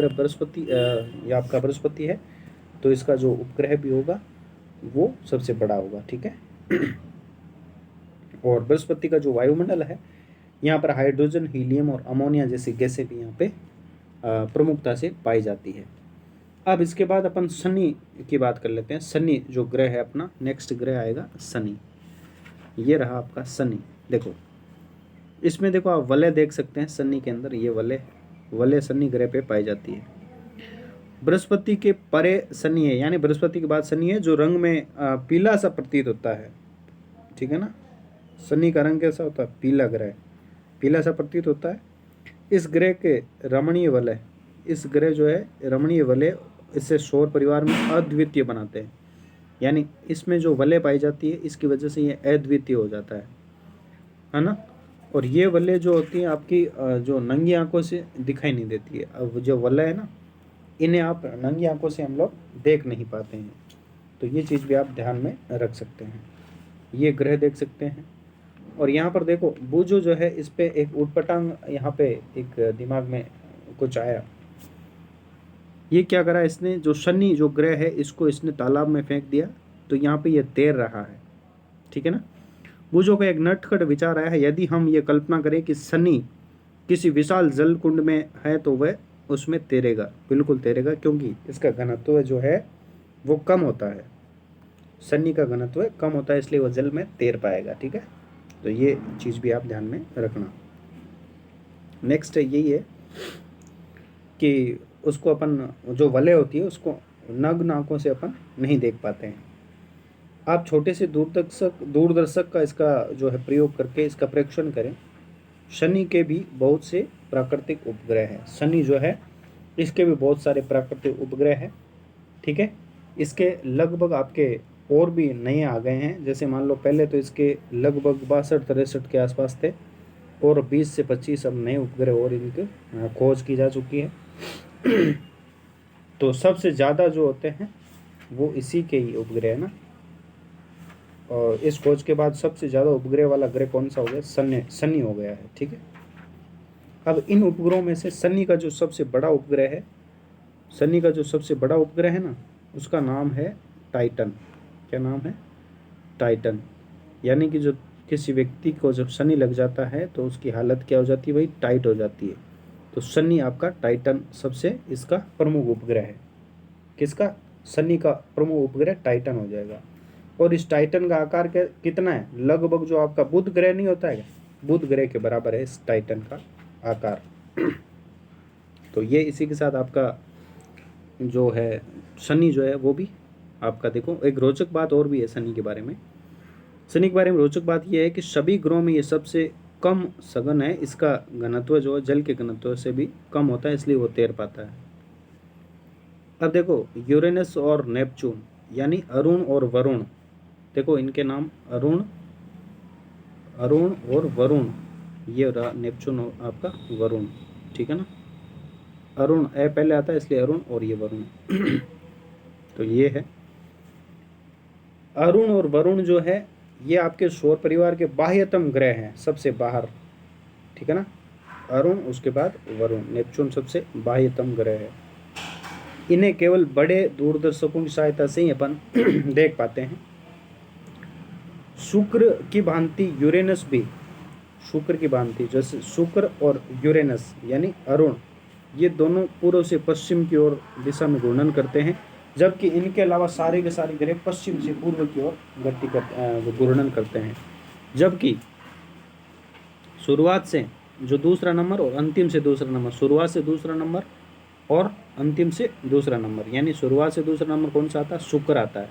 बृहस्पति, ये आपका बृहस्पति है, तो इसका जो उपग्रह भी होगा वो सबसे बड़ा होगा। ठीक है और बृहस्पति का जो वायुमंडल है, यहाँ पर हाइड्रोजन, हीलियम और अमोनिया जैसी गैसें भी यहाँ पे प्रमुखता से पाई जाती है। अब इसके बाद अपन शनि की बात कर लेते हैं। शनि जो ग्रह है अपना, नेक्स्ट ग्रह आएगा शनि। ये रहा आपका शनि। देखो इसमें देखो आप वलय देख सकते हैं शनि के अंदर, ये वलय शनि ग्रह पे पाई जाती है। बृहस्पति के परे शनि है, यानी बृहस्पति के बाद शनि है, जो रंग में पीला सा प्रतीत होता है। ठीक है ना, शनि का रंग कैसा होता है, पीला ग्रह, पीला सा प्रतीत होता है। इस ग्रह के रमणीय वलय, इस ग्रह जो है रमणीय वलय, इससे सौर परिवार में अद्वितीय बनाते हैं। यानी इसमें जो वलय पाई जाती है, इसकी वजह से ये अद्वितीय हो जाता है ना। और ये वलय जो होती है आपकी जो नंगी आंखों से दिखाई नहीं देती है। अब जो वलय है ना, इन्हें आप नंगी आंखों से हम लोग देख नहीं पाते हैं, तो ये चीज़ भी आप ध्यान में रख सकते हैं। ये ग्रह देख सकते हैं। और यहाँ पर देखो बुधो जो है, इस पे एक उटपटांग यहाँ पे एक दिमाग में कुछ आया। ये क्या करा इसने, जो शनि जो ग्रह है इसको इसने तालाब में फेंक दिया, तो यहाँ पे ये तैर रहा है। ठीक है ना, बुधो का एक नटखट विचार आया है, यदि हम ये कल्पना करें कि शनि किसी विशाल जल कुंड में है तो वह उसमें तैरेगा, बिल्कुल तैरेगा, क्योंकि इसका घनत्व जो है वो कम होता है। शनि का घनत्व कम होता है, इसलिए वह जल में तैर पाएगा। ठीक है, तो ये चीज़ भी आप ध्यान में रखना। नेक्स्ट यही है कि उसको अपन जो वलय होती है उसको नग्न आंखों से अपन नहीं देख पाते हैं। आप छोटे से दूरदर्शक का इसका जो है प्रयोग करके इसका परीक्षण करें। शनि के भी बहुत से प्राकृतिक उपग्रह हैं। शनि जो है इसके भी बहुत सारे प्राकृतिक उपग्रह हैं। ठीक है, इसके लगभग आपके और भी नए आ गए हैं। जैसे मान लो पहले तो इसके लगभग 62-63 के आसपास थे, और 20 से 25 अब नए उपग्रह और इनकी खोज की जा चुकी है। तो सबसे ज़्यादा जो होते हैं वो इसी के ही उपग्रह है ना। और इस खोज के बाद सबसे ज़्यादा उपग्रह वाला ग्रह कौन सा हो गया, शनि हो गया है। ठीक है, अब इन उपग्रहों में से शनि का जो सबसे बड़ा उपग्रह है, शनि का जो सबसे बड़ा उपग्रह है ना, उसका नाम है टाइटन। क्या नाम है, टाइटन। यानी कि जो किसी व्यक्ति को जब शनि लग जाता है तो उसकी हालत क्या हो जाती है भाई, टाइट हो जाती है। तो शनि आपका टाइटन सबसे इसका प्रमुख उपग्रह है। किसका, शनि का प्रमुख उपग्रह टाइटन हो जाएगा। और इस टाइटन का आकार कितना है, लगभग जो आपका बुध ग्रह नहीं होता है, बुध ग्रह के बराबर है इस टाइटन का आकार। तो ये इसी के साथ आपका जो है शनि जो है वो भी आपका, देखो एक रोचक बात और भी है शनि के बारे में। शनि के बारे में रोचक बात यह है कि सभी ग्रहों में ये सबसे कम सघन है। इसका घनत्व जो है जल के घनत्व से भी कम होता है, इसलिए वो तैर पाता है। अब देखो यूरेनस और नेपच्यून, यानी अरुण और वरुण, देखो इनके नाम अरुण और वरुण। ये रहा नेपच्यून और आपका वरुण। ठीक है ना, अरुण ए पहले आता है इसलिए अरुण, और ये वरुण। तो ये है अरुण और वरुण जो है, ये आपके सौर परिवार के बाह्यतम ग्रह हैं, सबसे बाहर। ठीक है ना, अरुण उसके बाद वरुण, नेपच्यून सबसे बाह्यतम ग्रह है। इन्हें केवल बड़े दूरदर्शकों की सहायता से ही अपन देख पाते हैं। शुक्र की भांति यूरेनस भी, शुक्र की भांति जैसे शुक्र और यूरेनस यानी अरुण, ये दोनों पूर्व से पश्चिम की ओर दिशा में घूर्णन करते हैं, जबकि इनके अलावा सारे के सारे ग्रह पश्चिम से पूर्व की ओर घूर्णन करते हैं। जबकि शुरुआत से जो दूसरा नंबर और अंतिम से दूसरा नंबर, शुरुआत से दूसरा नंबर और अंतिम से दूसरा नंबर, यानी शुरुआत से दूसरा नंबर कौन सा आता है? शुक्र आता है।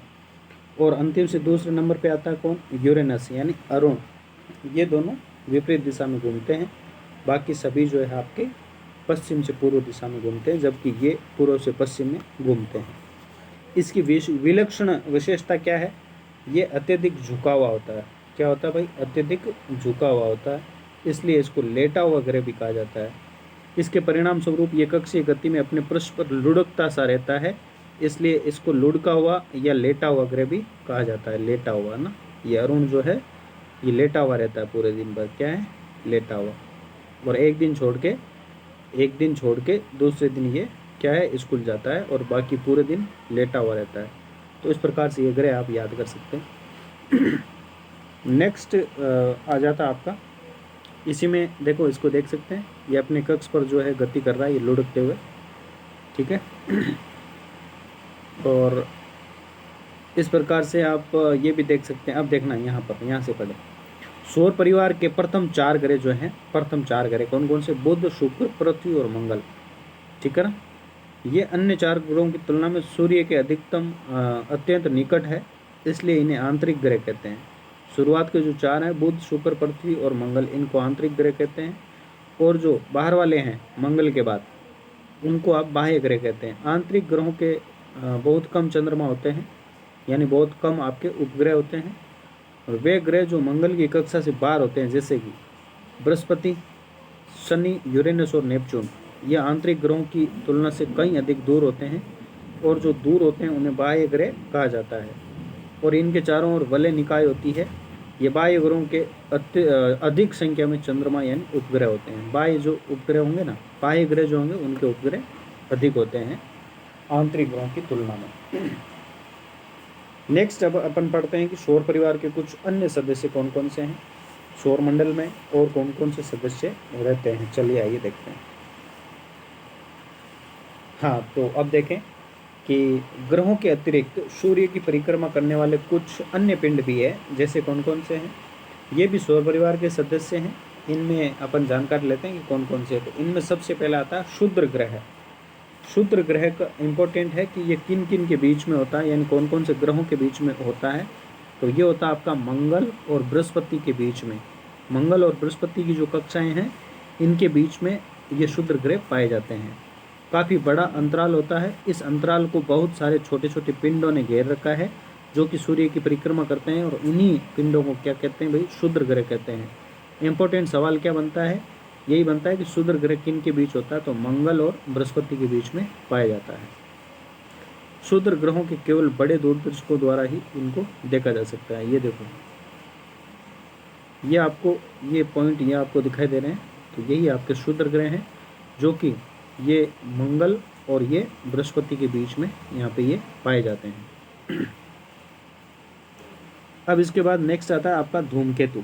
और अंतिम से दूसरे नंबर पे आता है कौन? यूरेनस यानी अरुण। ये दोनों विपरीत दिशा में घूमते हैं, बाकी सभी जो है आपके पश्चिम से पूर्व दिशा में घूमते हैं, जबकि ये पूर्व से पश्चिम में घूमते हैं। इसकी विलक्षण विशेषता क्या है? ये अत्यधिक झुका हुआ होता है। क्या होता है भाई? अत्यधिक झुका हुआ होता है, इसलिए इसको लेटा हुआ ग्रह भी कहा जाता है। इसके परिणाम स्वरूप ये कक्षीय गति में अपने पृष्ठ पर लुढ़कता सा रहता है, इसलिए इसको लुढ़का हुआ या लेटा हुआ ग्रह भी कहा जाता है। लेटा हुआ ना, ये अरुण जो है ये लेटा हुआ रहता है पूरे दिन भर। क्या है? लेटा हुआ। और एक दिन छोड़ के दूसरे दिन ये क्या है? स्कूल जाता है, और बाकी पूरे दिन लेटा हुआ रहता है। तो इस प्रकार से ये ग्रह आप याद कर सकते हैं। नेक्स्ट आ जाता आपका, इसी में देखो, इसको देख सकते हैं, ये अपने कक्ष पर जो है गति कर रहा है, ये लुढ़कते हुए। ठीक है। और इस प्रकार से आप ये भी देख सकते हैं। अब देखना यहाँ से पढ़े, सौर परिवार के प्रथम 4 ग्रह जो हैं, प्रथम 4 ग्रह कौन कौन से? बुध, शुक्र, पृथ्वी और मंगल। ठीक है ना। ये अन्य 4 ग्रहों की तुलना में सूर्य के अधिकतम अत्यंत निकट है, इसलिए इन्हें आंतरिक ग्रह कहते हैं। शुरुआत के जो 4 हैं, बुध, शुक्र, पृथ्वी और मंगल, इनको आंतरिक ग्रह कहते हैं। और जो बाहर वाले हैं मंगल के बाद, उनको आप बाह्य ग्रह कहते हैं। आंतरिक ग्रहों के बहुत कम चंद्रमा होते हैं, यानी बहुत कम आपके उपग्रह होते हैं। और वे ग्रह जो मंगल की कक्षा से बाहर होते हैं, जैसे कि बृहस्पति, शनि, यूरेनस और नेपच्यून, ये आंतरिक ग्रहों की तुलना से कहीं अधिक दूर होते हैं, और जो दूर होते हैं उन्हें बाह्य ग्रह कहा जाता है। और इनके चारों ओर वलय निकाय होती है। ये बाह्य ग्रहों के अधिक संख्या में चंद्रमा यानी उपग्रह होते हैं। बाह्य जो उपग्रह होंगे ना, बाह्य ग्रह जो होंगे उनके उपग्रह अधिक होते हैं आंतरिक ग्रहों की तुलना में। नेक्स्ट अब अपन पढ़ते हैं कि सौर परिवार के कुछ अन्य सदस्य कौन कौन से हैं सौर मंडल में, और कौन कौन से सदस्य रहते हैं। चलिए आइए देखते हैं। हाँ, तो अब देखें कि ग्रहों के अतिरिक्त सूर्य की परिक्रमा करने वाले कुछ अन्य पिंड भी है, जैसे कौन कौन से हैं। ये भी सौर परिवार के सदस्य हैं। इनमें अपन जानकारी लेते हैं कि कौन कौन से हैं। तो इनमें सबसे पहला आता है क्षुद्र ग्रह। क्षुद्र ग्रह का इम्पोर्टेंट है कि ये किन किन के बीच में होता है, यानी कौन कौन से ग्रहों के बीच में होता है। तो ये होता है आपका मंगल और बृहस्पति के बीच में। मंगल और बृहस्पति की जो कक्षाएं हैं, इनके बीच में ये क्षुद्र ग्रह पाए जाते हैं। काफ़ी बड़ा अंतराल होता है। इस अंतराल को बहुत सारे छोटे छोटे पिंडों ने घेर रखा है, जो कि सूर्य की परिक्रमा करते हैं, और इन्हीं पिंडों को क्या कहते हैं भाई? क्षुद्र ग्रह कहते हैं। इम्पोर्टेंट सवाल क्या बनता है? यही बनता है कि क्षुद्र ग्रह किन के बीच होता है? तो मंगल और बृहस्पति के बीच में पाया जाता है। क्षुद्र ग्रहों के केवल बड़े दूरदर्शकों द्वारा ही इनको देखा जा सकता है। ये देखो, ये आपको ये पॉइंट ये आपको दिखाई दे रहे हैं, तो यही आपके क्षुद्र ग्रह हैं, जो कि ये मंगल और ये बृहस्पति के बीच में यहाँ पे ये पाए जाते हैं। अब इसके बाद नेक्स्ट आता है आपका धूमकेतु।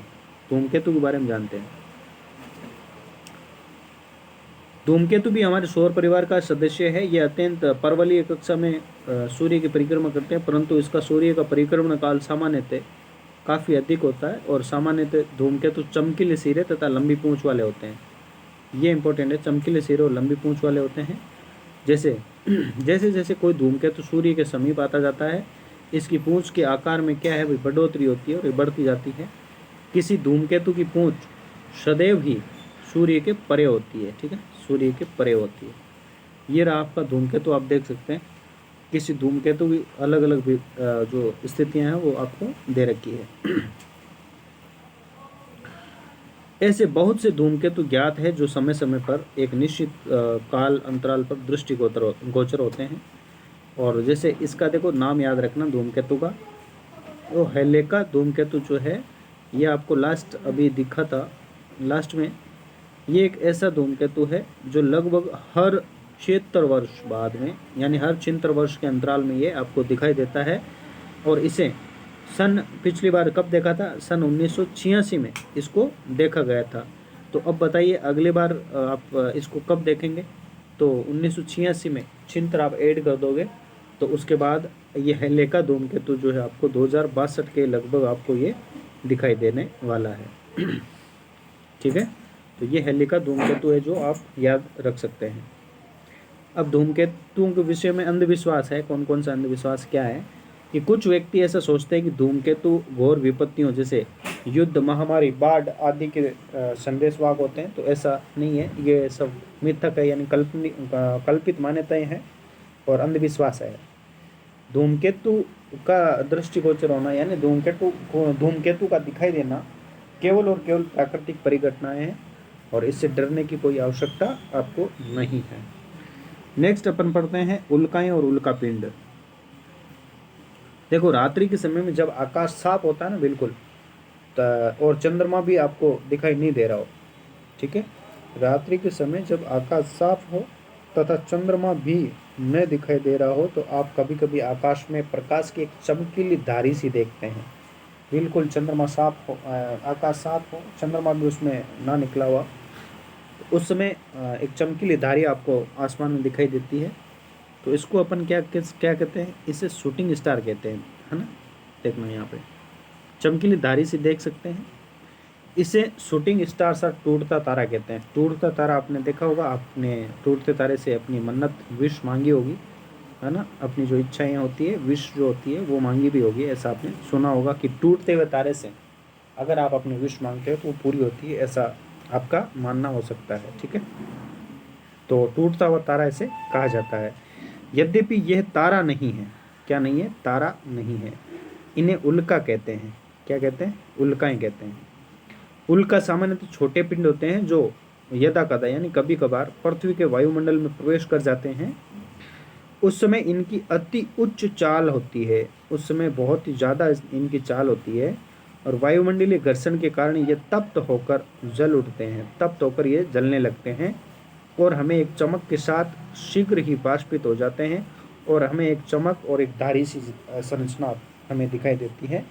धूमकेतु के बारे में जानते हैं। धूमकेतु भी हमारे सौर परिवार का सदस्य है। ये अत्यंत पर्वलीय कक्षा में सूर्य की परिक्रमा करते हैं, परंतु इसका सूर्य का परिक्रमण काल सामान्यतः काफ़ी अधिक होता है। और सामान्यतः धूमकेतु चमकीले सिरे तथा लंबी पूंछ वाले होते हैं। ये इंपॉर्टेंट है, चमकीले सिरे और लंबी पूंछ वाले होते हैं। जैसे जैसे जैसे कोई धूमकेतु सूर्य के समीप आता जाता है, इसकी पूंछ के आकार में क्या है भाई? बढ़ोतरी होती है और ये बढ़ती जाती है। किसी धूमकेतु की पूंछ सदैव ही सूर्य के परे होती है। ठीक है, सूर्य के परे होती है। ये रहा आपका धूमकेतु, आप देख सकते हैं। किसी धूमकेतु की अलग अलग जो स्थितियां हैं वो आपको दे रखी है। ऐसे बहुत से धूमकेतु ज्ञात है जो समय समय पर एक निश्चित काल अंतराल पर दृष्टिगोचर होते हैं। और जैसे इसका देखो नाम याद रखना धूमकेतु का, वो हेलेका धूमकेतु जो है, ये आपको लास्ट अभी दिखा था लास्ट में। ये एक ऐसा धूमकेतु है जो लगभग हर 76 वर्ष बाद में, यानी हर 76 वर्ष के अंतराल में ये आपको दिखाई देता है। और इसे पिछली बार कब देखा था? सन 1986 में इसको देखा गया था। तो अब बताइए अगली बार आप इसको कब देखेंगे? तो 1986 में 76 आप ऐड कर दोगे, तो उसके बाद ये हेलेका धूमकेतु जो है आपको 2062 के लगभग आपको ये दिखाई देने वाला है। ठीक है, तो ये हेलिका धूमकेतु है जो आप याद रख सकते हैं। अब धूमकेतुओं के विषय में अंधविश्वास है। कौन कौन सा अंधविश्वास क्या है कि कुछ व्यक्ति ऐसा सोचते हैं कि धूमकेतु घोर विपत्तियों जैसे युद्ध, महामारी, बाढ़ आदि के संदेशवाहक होते हैं। तो ऐसा नहीं है, ये सब मिथक है, यानी कल्पित मान्यताएं हैं और अंधविश्वास है। धूमकेतु का दृष्टिगोचर होना यानी धूमकेतु का दिखाई देना केवल और केवल प्राकृतिक परिघटनाएं हैं और इससे डरने की कोई आवश्यकता आपको नहीं है। नेक्स्ट अपन पढ़ते हैं उल्काएं और उल्कापिंड। देखो, रात्रि के समय में जब आकाश साफ होता है ना बिल्कुल, और चंद्रमा भी आपको दिखाई नहीं दे रहा हो, ठीक है, रात्रि के समय जब आकाश साफ हो तथा चंद्रमा भी न दिखाई दे रहा हो, तो आप कभी कभी आकाश में प्रकाश की एक चमकीली धारी सी देखते हैं। बिल्कुल चंद्रमा साफ हो, आकाश साफ हो, चंद्रमा भी उसमें ना निकला हुआ, उस समय एक चमकीली धारी आपको आसमान में दिखाई देती है। तो इसको अपन क्या कहते हैं, इसे शूटिंग स्टार कहते हैं, है ना। देखना यहाँ पे चमकीली धारी से देख सकते हैं, इसे शूटिंग स्टार सा टूटता तारा कहते हैं। टूटता तारा आपने देखा होगा, आपने टूटते तारे से अपनी मन्नत विश मांगी होगी, है ना, अपनी जो इच्छाएं होती है, विश जो होती है वो मांगी भी होगी। ऐसा आपने सुना होगा कि टूटते हुए तारे से अगर आप अपनी विश मांगते हो तो वो पूरी होती है, ऐसा आपका मानना हो सकता है, ठीक है। तो टूटता हुआ तारा इसे कहा जाता है। यद्यपि यह तारा नहीं है, क्या नहीं है, तारा नहीं है, इन्हें उल्का कहते हैं। क्या कहते हैं, उल्काएं कहते हैं। उल्का सामान्यतः छोटे पिंड होते हैं जो यदा कदा यानी कभी कभार पृथ्वी के वायुमंडल में प्रवेश कर जाते हैं। उस समय इनकी अति उच्च चाल होती है, उस समय बहुत ही ज़्यादा इनकी चाल होती है और वायुमंडलीय घर्षण के कारण ये तप्त होकर जल उठते हैं, तप्त होकर ये जलने लगते हैं और हमें एक चमक के साथ शीघ्र ही बाष्पित हो जाते हैं और हमें एक चमक और एक धारी सी संरचना हमें दिखाई देती है।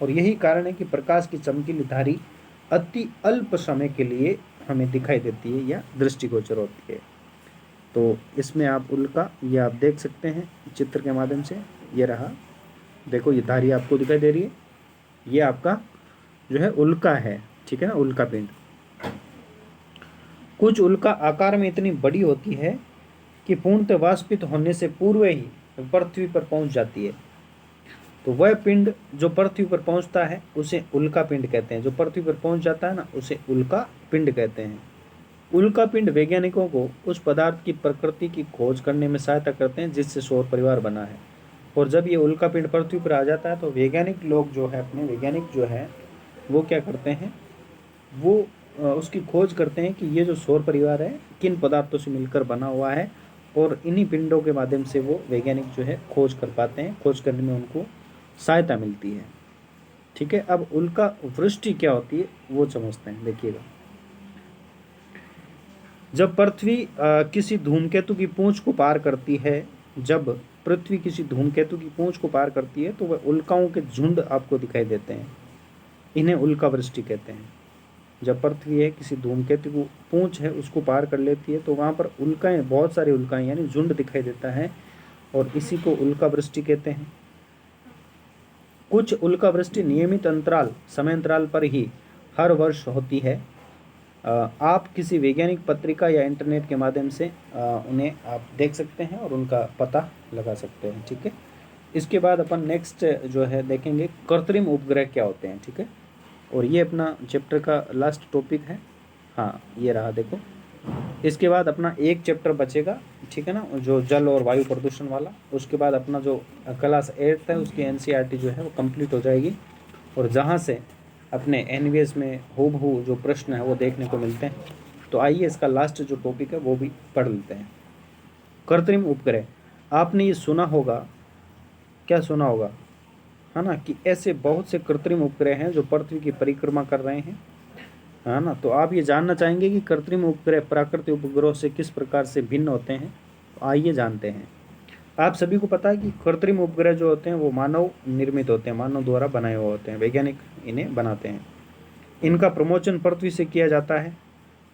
और यही कारण है कि प्रकाश की चमकीली धारी अति अल्प समय के लिए हमें दिखाई देती है या दृष्टिगोचर होती है। तो इसमें आप उल्का ये आप देख सकते हैं चित्र के माध्यम से, ये रहा, देखो ये धारी आपको दिखाई दे रही है, ये आपका जो है उल्का है, ठीक है ना, उल्का पिंड। कुछ उल्का आकार में इतनी बड़ी होती है कि पूर्णतः वाष्पित होने से पूर्व ही पृथ्वी पर पहुंच जाती है। तो वह पिंड जो पृथ्वी पर पहुंचता है उसे उल्का पिंड कहते हैं। जो पृथ्वी पर पहुंच जाता है ना, उसे उल्का पिंड कहते हैं। उल्का पिंड वैज्ञानिकों को उस पदार्थ की प्रकृति की खोज करने में सहायता करते हैं जिससे सौर परिवार बना है। और जब ये उल्का पिंड पृथ्वी पर आ जाता है तो वैज्ञानिक लोग जो है, अपने वैज्ञानिक जो है वो क्या करते हैं, वो उसकी खोज करते हैं कि ये जो सौर परिवार है किन पदार्थों से मिलकर बना हुआ है, और इन्हीं पिंडों के माध्यम से वो वैज्ञानिक जो है खोज कर पाते हैं, खोज करने में उनको सहायता मिलती है, ठीक है। अब उल्का वृष्टि क्या होती है वो समझते हैं, देखिएगा। जब पृथ्वी किसी धूमकेतु की पूंछ को पार करती है, जब पृथ्वी किसी धूमकेतु की पूंछ को पार करती है तो वह उल्काओं के झुंड आपको दिखाई देते हैं, इन्हें उल्का वृष्टि कहते हैं। जब पृथ्वी है किसी धूमकेतु को पूंछ है उसको पार कर लेती है तो वहाँ पर उल्काएं, बहुत सारी उल्काएं यानी झुंड दिखाई देता है और इसी को उल्का वृष्टि कहते हैं। कुछ उल्का वृष्टि नियमित अंतराल, समय अंतराल पर ही हर वर्ष होती है। आप किसी वैज्ञानिक पत्रिका या इंटरनेट के माध्यम से उन्हें आप देख सकते हैं और उनका पता लगा सकते हैं, ठीक है। इसके बाद अपन नेक्स्ट जो है देखेंगे कृत्रिम उपग्रह क्या होते हैं, ठीक है। और ये अपना चैप्टर का लास्ट टॉपिक है, हाँ ये रहा, देखो। इसके बाद अपना एक चैप्टर बचेगा, ठीक है ना, जो जल और वायु प्रदूषण वाला। उसके बाद अपना जो क्लास 8 है उसकी NCERT जो है वो कंप्लीट हो जाएगी और जहाँ से अपने NVS में हूबहू जो प्रश्न है वो देखने को मिलते हैं। तो आइए इसका लास्ट जो टॉपिक है वो भी पढ़ लेते हैं। कृत्रिम उपग्रह, आपने ये सुना होगा, क्या सुना होगा, है ना, कि ऐसे बहुत से कृत्रिम उपग्रह हैं जो पृथ्वी की परिक्रमा कर रहे हैं, है ना। तो आप ये जानना चाहेंगे कि कृत्रिम उपग्रह प्राकृतिक उपग्रहों से किस प्रकार से भिन्न होते हैं, तो आइए जानते हैं। आप सभी को पता है कि कृत्रिम उपग्रह जो होते हैं वो मानव निर्मित होते हैं, मानव द्वारा बनाए हुए होते हैं, वैज्ञानिक इन्हें बनाते हैं। इनका प्रमोशन पृथ्वी से किया जाता है,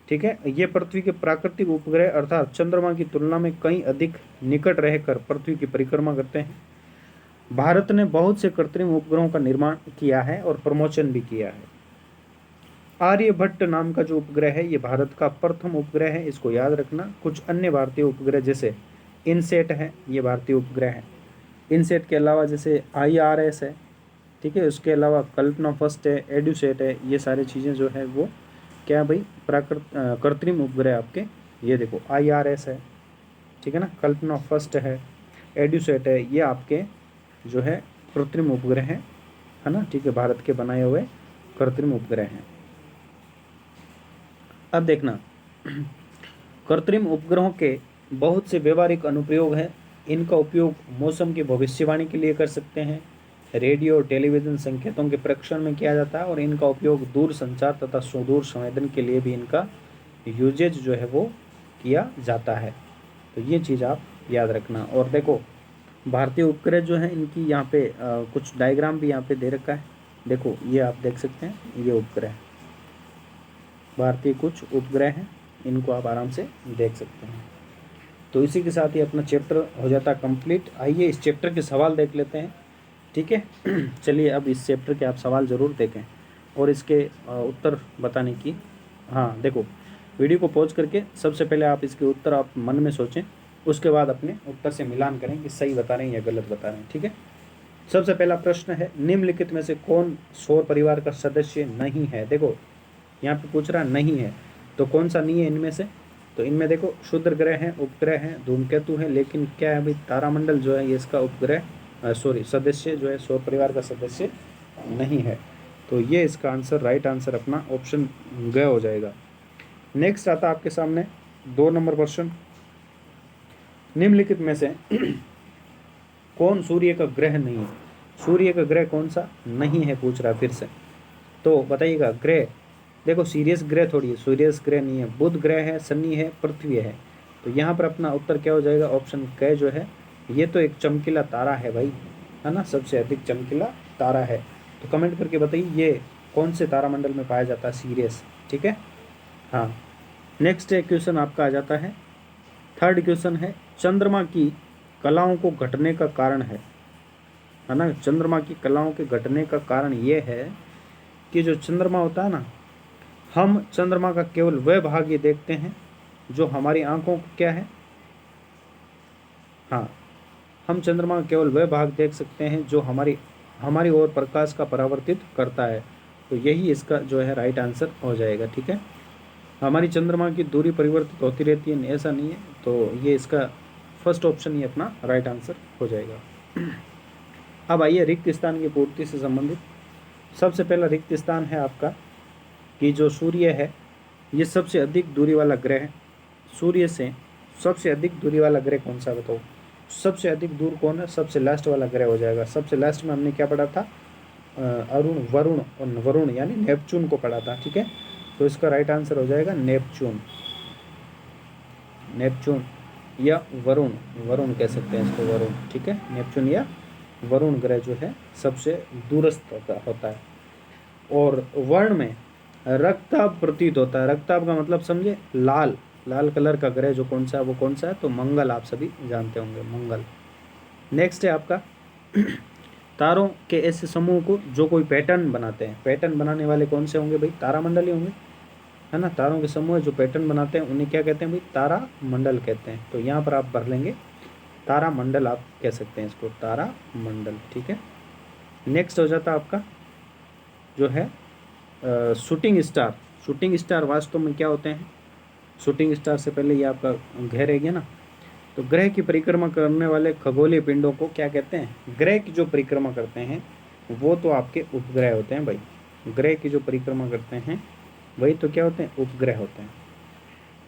ठीक है। ये पृथ्वी के प्राकृतिक उपग्रह अर्थात चंद्रमा की तुलना में कहीं अधिक निकट रहकर पृथ्वी की परिक्रमा करते हैं। भारत ने बहुत से कृत्रिम उपग्रहों का निर्माण किया है और प्रमोशन भी किया है। आर्यभट्ट नाम का जो उपग्रह है ये भारत का प्रथम उपग्रह है, इसको याद रखना। कुछ अन्य भारतीय उपग्रह जैसे इनसेट है, ये भारतीय उपग्रह है। इनसेट के अलावा जैसे IRS है, ठीक है, उसके अलावा कल्पना फर्स्ट है, एड्यूसेट है, ये सारी चीज़ें जो है वो क्या भाई कृत्रिम उपग्रह आपके। ये देखो IRS है, ठीक है ना, कल्पना फर्स्ट है, एड्यूसेट है, ये आपके जो है कृत्रिम उपग्रह है ना, ठीक है, भारत के बनाए हुए कृत्रिम उपग्रह हैं। अब देखना कृत्रिम उपग्रहों के बहुत से व्यवहारिक अनुप्रयोग हैं। इनका उपयोग मौसम की भविष्यवाणी के लिए कर सकते हैं, रेडियो और टेलीविज़न संकेतों के प्रेषण में किया जाता है, और इनका उपयोग दूर संचार तथा सुदूर संवेदन के लिए भी इनका यूजेज जो है वो किया जाता है। तो ये चीज़ आप याद रखना। और देखो भारतीय उपग्रह जो है इनकी यहाँ पे कुछ डायग्राम भी यहाँ पे दे रखा है। देखो ये आप देख सकते हैं, ये उपग्रह भारतीय कुछ उपग्रह हैं, इनको आप आराम से देख सकते हैं। तो इसी के साथ ही अपना चैप्टर हो जाता है कंप्लीट। आइए इस चैप्टर के सवाल देख लेते हैं, ठीक है। चलिए अब इस चैप्टर के आप सवाल ज़रूर देखें और इसके उत्तर बताने की, हाँ देखो वीडियो को पॉज करके सबसे पहले आप इसके उत्तर आप मन में सोचें, उसके बाद अपने उत्तर से मिलान करें कि सही बता रहे हैं या गलत बता रहे हैं, ठीक है। सबसे पहला प्रश्न है, निम्नलिखित में से कौन सौर परिवार का सदस्य नहीं है। देखो यहाँ पे पूछ रहा नहीं है, तो कौन सा नहीं है इनमें से। तो इनमें देखो क्षुद्र ग्रह हैं, उपग्रह हैं, धूमकेतु है, लेकिन क्या है भाई तारामंडल जो है ये इसका उपग्रह सदस्य जो है सौर परिवार का सदस्य नहीं है। तो ये इसका आंसर राइट आंसर अपना ऑप्शन ग हो जाएगा। नेक्स्ट आता आपके सामने 2 नंबर प्रश्न, निम्नलिखित में से कौन सूर्य का ग्रह नहीं है। सूर्य का ग्रह कौन सा नहीं है पूछ रहा फिर से, तो बताइएगा। ग्रह देखो सीरियस ग्रह थोड़ी है, सीरियस ग्रह नहीं है, बुध ग्रह है, शनि है, पृथ्वी है। तो यहाँ पर अपना उत्तर क्या हो जाएगा, ऑप्शन क जो है ये तो एक चमकीला तारा है भाई, है ना, सबसे अधिक चमकीला तारा है। तो कमेंट करके बताइए ये कौन से तारामंडल में पाया जाता है सीरियस, ठीक है। हाँ नेक्स्ट क्वेश्चन आपका आ जाता है, थर्ड क्वेश्चन है, चंद्रमा की कलाओं को घटने का कारण है ना। चंद्रमा की कलाओं के घटने का कारण ये है कि जो चंद्रमा होता है ना, हम चंद्रमा का केवल वह भाग ये देखते हैं जो हमारी आंखों को क्या है, हाँ हम चंद्रमा का केवल वह भाग देख सकते हैं जो हमारी ओर प्रकाश का परावर्तित करता है। तो यही इसका जो है राइट आंसर हो जाएगा, ठीक है। हमारी चंद्रमा की दूरी परिवर्तित होती रहती है, ऐसा नहीं है। तो ये इसका फर्स्ट ऑप्शन ही अपना राइट आंसर हो जाएगा। अब आइए रिक्त स्थान की पूर्ति से संबंधित। सबसे पहला रिक्त स्थान है आपका कि जो सूर्य है ये सबसे अधिक दूरी वाला ग्रह है। सूर्य से सबसे अधिक दूरी वाला ग्रह कौन सा बताओ। सबसे अधिक दूर कौन है, सबसे लास्ट वाला ग्रह हो जाएगा। सबसे लास्ट में हमने क्या पढ़ा था, अरुण वरुण और वरुण यानी नेपच्यून को पढ़ा था, ठीक है। तो इसका राइट आंसर हो जाएगा नेपच्यून, नेपच्यून या वरुण, वरुण कह सकते हैं इसको, वरुण, ठीक है। नेपच्यून या वरुण ग्रह जो है सबसे दूरस्थ होता है। और वर्ण में रक्तताप प्रतीत होता है। रक्तताप का मतलब समझे, लाल लाल कलर का ग्रह जो कौन सा है वो कौन सा है, तो मंगल, आप सभी जानते होंगे मंगल। नेक्स्ट है आपका तारों के ऐसे समूह को जो कोई पैटर्न बनाते हैं। पैटर्न बनाने वाले कौन से होंगे भाई, तारामंडल ही होंगे, है ना। तारों के समूह जो पैटर्न बनाते हैं उन्हें क्या कहते हैं भाई, तारा मंडल कहते हैं। तो यहाँ पर आप भर लेंगे तारा मंडल, आप कह सकते हैं इसको तारा मंडल, ठीक है। नेक्स्ट हो जाता है आपका जो है शूटिंग स्टार। शूटिंग स्टार वास्तव में क्या होते हैं। शूटिंग स्टार से पहले ये आपका ग्रह रह गया ना। तो ग्रह की परिक्रमा करने वाले खगोलीय पिंडों को क्या कहते हैं। ग्रह की जो परिक्रमा करते हैं वो तो आपके उपग्रह होते हैं भाई। ग्रह की जो परिक्रमा करते हैं वही तो क्या होते हैं, उपग्रह होते हैं।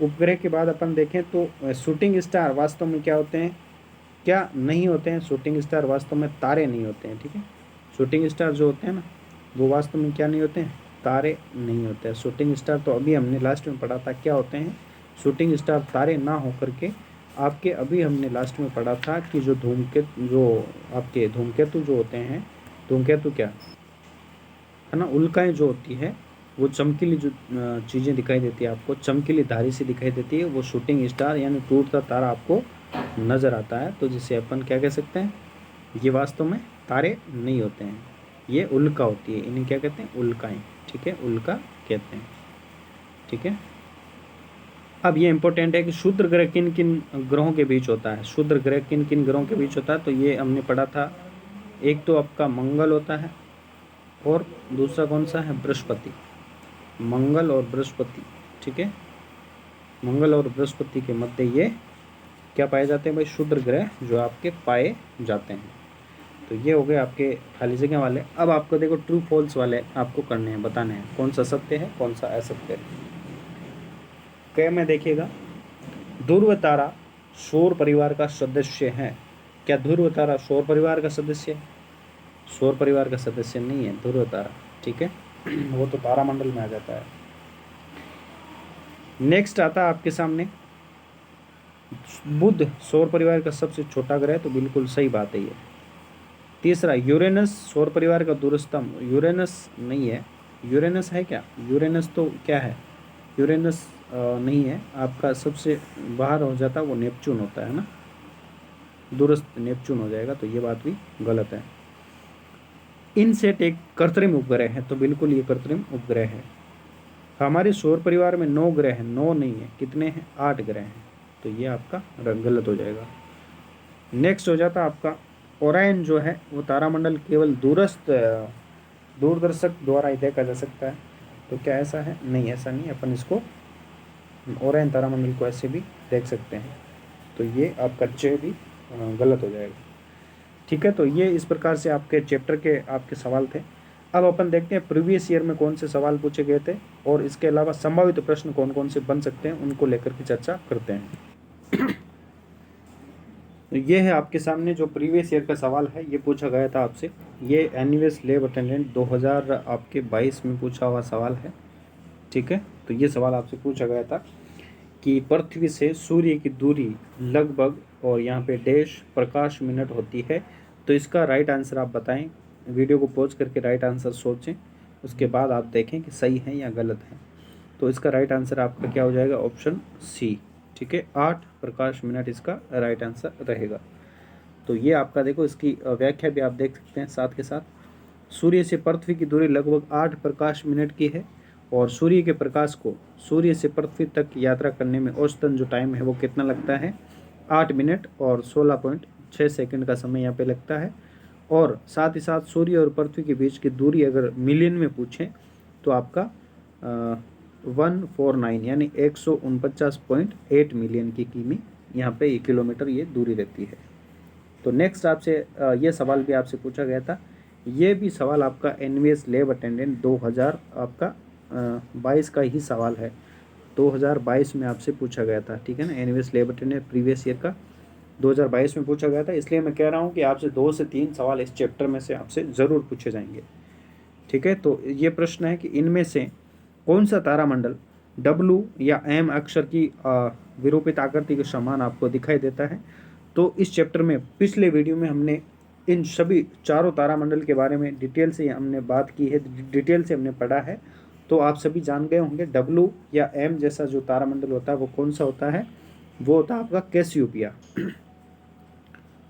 उपग्रह के बाद अपन देखें तो शूटिंग स्टार वास्तव में क्या होते हैं, क्या नहीं होते हैं। शूटिंग स्टार वास्तव में तारे नहीं होते हैं, ठीक है। शूटिंग स्टार जो होते हैं ना वो वास्तव में क्या नहीं होते हैं, तारे नहीं होते हैं। शूटिंग स्टार तो अभी हमने लास्ट में पढ़ा था क्या होते हैं। शूटिंग स्टार तारे ना होकर के आपके अभी हमने लास्ट में पढ़ा था कि जो धूमकेतु, जो आपके धूमकेतु जो होते हैं, धूमकेतु क्या है ना, उल्काएं जो होती है वो चमकीली जो चीज़ें दिखाई देती है आपको, चमकीली धारी सी दिखाई देती है, वो शूटिंग स्टार यानी टूटता तारा आपको नज़र आता है। तो जिसे अपन क्या कह सकते हैं, ये वास्तव में तारे नहीं होते हैं, ये उल्का होती है। इन्हें क्या कहते हैं, उल्काएं, ठीक है, उल्का कहते हैं, ठीक है। अब ये इंपॉर्टेंट है कि क्षुद्र ग्रह किन किन ग्रहों के बीच होता है, क्षुद्र ग्रह किन किन ग्रहों के बीच होता है, तो ये हमने पढ़ा था। एक तो आपका मंगल होता है और दूसरा कौन सा है, बृहस्पति। मंगल और बृहस्पति, ठीक है। मंगल और बृहस्पति के मध्य ये क्या पाए जाते हैं भाई, क्षुद्र ग्रह जो आपके पाए जाते हैं। तो ये हो गए आपके खाली जगह वाले। अब आपको देखो ट्रू फॉल्स वाले आपको करने हैं, बताने हैं कौन सा सत्य है कौन सा असत्य है। क्या में देखिएगा, ध्रुव तारा सौर परिवार का सदस्य है। क्या ध्रुव तारा सौर परिवार का सदस्य है? सौर परिवार का सदस्य नहीं है ध्रुव तारा, ठीक है। वो तो तारामंडल में आ जाता है। नेक्स्ट आता है आपके सामने बुध सौर परिवार का सबसे छोटा ग्रह, तो बिल्कुल सही बात है ये। तीसरा यूरेनस सौर परिवार का दूरतम, यूरेनस नहीं है। यूरेनस है क्या? यूरेनस तो क्या है, यूरेनस नहीं है आपका। सबसे बाहर हो जाता वो नेपच्यून होता है ना, दूरस्थ नेपच्यून हो जाएगा, तो ये बात भी गलत है। इनसेट एक कृत्रिम उपग्रह है, तो बिल्कुल ये कृत्रिम उपग्रह है। हमारे सौर परिवार में 9 ग्रह हैं, 9 नहीं है, कितने हैं, 8 ग्रह हैं, तो ये आपका गलत हो जाएगा। नेक्स्ट हो जाता आपका ओरायन जो है वो तारामंडल केवल दूरस्थ दूरदर्शक द्वारा ही देखा जा सकता है, तो क्या ऐसा है? नहीं, ऐसा नहीं। अपन इसको ओरायन तारामंडल को ऐसे भी देख सकते हैं, तो ये आपका चे भी गलत हो जाएगा, ठीक है। तो ये इस प्रकार से आपके चैप्टर के आपके सवाल थे। अब अपन देखते हैं प्रीवियस ईयर में कौन से सवाल पूछे गए थे और इसके अलावा संभावित प्रश्न कौन कौन से बन सकते हैं, उनको लेकर के चर्चा करते हैं। तो ये है आपके सामने जो प्रीवियस ईयर का सवाल है, ये पूछा गया था आपसे। ये एनईवीएस लैब अटेंडेंट 2022 में पूछा हुआ सवाल है, ठीक है। तो ये सवाल आपसे पूछा गया था कि पृथ्वी से सूर्य की दूरी लगभग, और यहाँ पे डैश प्रकाश मिनट होती है, तो इसका राइट आंसर आप बताएं। वीडियो को पॉज करके राइट आंसर सोचें, उसके बाद आप देखें कि सही है या गलत है। तो इसका राइट आंसर आपका क्या हो जाएगा, ऑप्शन सी, ठीक है। 8 प्रकाश मिनट इसका राइट आंसर रहेगा। तो ये आपका देखो, इसकी व्याख्या भी आप देख सकते हैं साथ के साथ। सूर्य से पृथ्वी की दूरी लगभग 8 प्रकाश मिनट की है, और सूर्य के प्रकाश को सूर्य से पृथ्वी तक यात्रा करने में औसतन जो टाइम है वो कितना लगता है, 8 मिनट और 16.6 सेकंड का समय यहाँ पे लगता है। और साथ ही साथ सूर्य और पृथ्वी के बीच की दूरी अगर मिलियन में पूछें तो आपका 149 यानी 149.8 मिलियन की किमी यहाँ पे किलोमीटर ये दूरी रहती है। तो नेक्स्ट आपसे ये सवाल भी आपसे पूछा गया था। ये भी सवाल आपका एनवीएस लैब अटेंडेंट 2000 आपका 22 का ही सवाल है, 2022 में आपसे पूछा गया था, ठीक है ना। NVS lab attendant previous year का 2022 में पूछा गया था, इसलिए मैं कह रहा हूँ कि आपसे 2 से 3 सवाल इस चैप्टर में से आपसे ज़रूर पूछे जाएंगे, ठीक है। तो ये प्रश्न है कि इनमें से कौन सा तारामंडल W या M अक्षर की विरूपित आकृति के समान आपको दिखाई देता है। तो इस चैप्टर में पिछले वीडियो में हमने इन सभी चारों तारामंडल के बारे में डिटेल से हमने बात की है, डिटेल से हमने पढ़ा है। तो आप सभी जान गए होंगे W या M जैसा जो तारामंडल होता है वो कौन सा होता है, वो होता है आपका कैसियोपिया।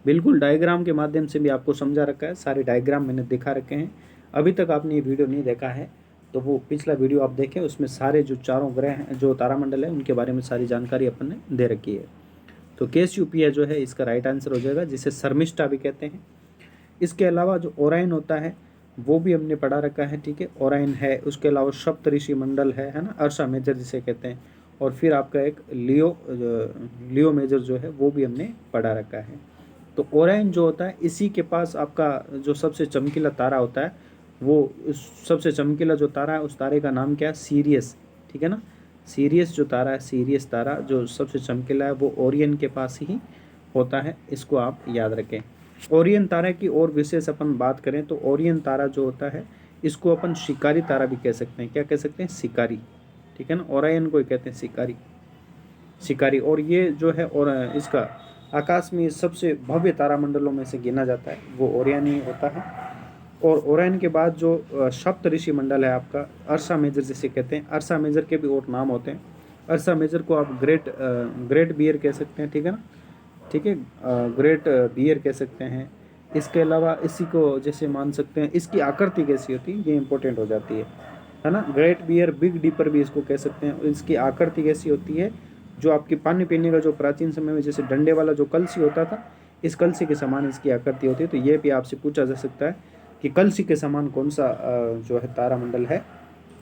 बिल्कुल डायग्राम के माध्यम से भी आपको समझा रखा है, सारे डायग्राम मैंने दिखा रखे हैं। अभी तक आपने ये वीडियो नहीं देखा है तो वो पिछला वीडियो आप देखें, उसमें सारे जो चारों ग्रह हैं, जो तारामंडल है, उनके बारे में सारी जानकारी अपन ने दे रखी है। तो कैसियोपिया जो है इसका राइट आंसर हो जाएगा, जिसे शर्मिष्ठा भी कहते हैं। इसके अलावा जो ओरायन होता है वो भी हमने पढ़ा रखा है, ठीक है। ओरायन है, उसके अलावा सप्तऋषि मंडल है ना, अर्सा मेजर जिसे कहते हैं। और फिर आपका एक लियो मेजर जो है वो भी हमने पढ़ा रखा है। तो ओरायन जो होता है, इसी के पास आपका जो सबसे चमकीला तारा होता है, वो सबसे चमकीला जो तारा है उस तारे का नाम क्या है, सीरियस, ठीक है ना। सीरियस जो तारा है, सीरियस तारा जो सबसे चमकीला है, वो ओरियन के पास ही होता है, इसको आप याद रखें। ओरियन तारा की और विशेष अपन बात करें तो ओरियन तारा जो होता है इसको अपन शिकारी तारा भी कह सकते हैं। क्या कह सकते हैं, शिकारी, ठीक है ना। ओरायन को कहते हैं शिकारी, शिकारी। और ये जो है, और इसका आकाश में सबसे भव्य तारामंडलों में से गिना जाता है, वो ओरियन ही होता है। और ओरायन के बाद जो सप्तऋषि मंडल है आपका, अर्सा मेजर जिसे कहते हैं, अर्सा मेजर के भी और नाम होते हैं। अर्सा मेजर को आप ग्रेट बियर कह सकते हैं, ठीक है ना, ठीक है, ग्रेट बियर कह सकते हैं। इसके अलावा इसी को जैसे मान सकते हैं, इसकी आकृति कैसी होती है ये इंपॉर्टेंट हो जाती है ना। ग्रेट बियर, बिग डीपर भी इसको कह सकते हैं। इसकी आकृति कैसी होती है, जो आपके पानी पीने का जो प्राचीन समय में जैसे डंडे वाला जो कलसी होता था, इस कलसी के समान इसकी आकृति होती है। तो ये भी आपसे पूछा जा सकता है कि कलसी के समान कौन सा जो है तारामंडल है,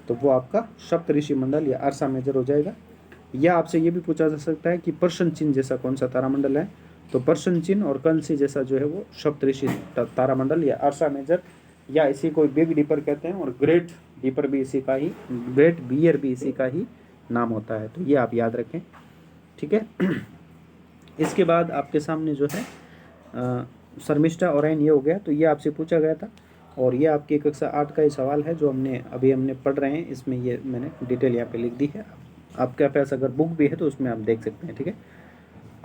तो वो आपका सप्तऋषि मंडल या अर्सा मेजर हो जाएगा। या आपसे ये भी पूछा जा सकता है कि पर्सन चिन्ह जैसा कौन सा तारामंडल है, तो पर्सन चिन्ह और कलसी जैसा जो है वो सप्तऋषि तारामंडल या अर्सा मेजर, या इसी को बिग डीपर कहते हैं, और ग्रेट डीपर भी इसी का ही, ग्रेट बियर भी इसी का ही नाम होता है। तो ये आप याद रखें, ठीक है। इसके बाद आपके सामने जो है शर्मिष्ठा ओराइन ये हो गया, तो ये आपसे पूछा गया था, और ये आपकी कक्षा 8 का ही सवाल है जो हमने पढ़ रहे हैं। इसमें ये मैंने डिटेल यहाँ पे लिख दी है। आपके पास अगर बुक भी है तो उसमें आप देख सकते हैं, ठीक है।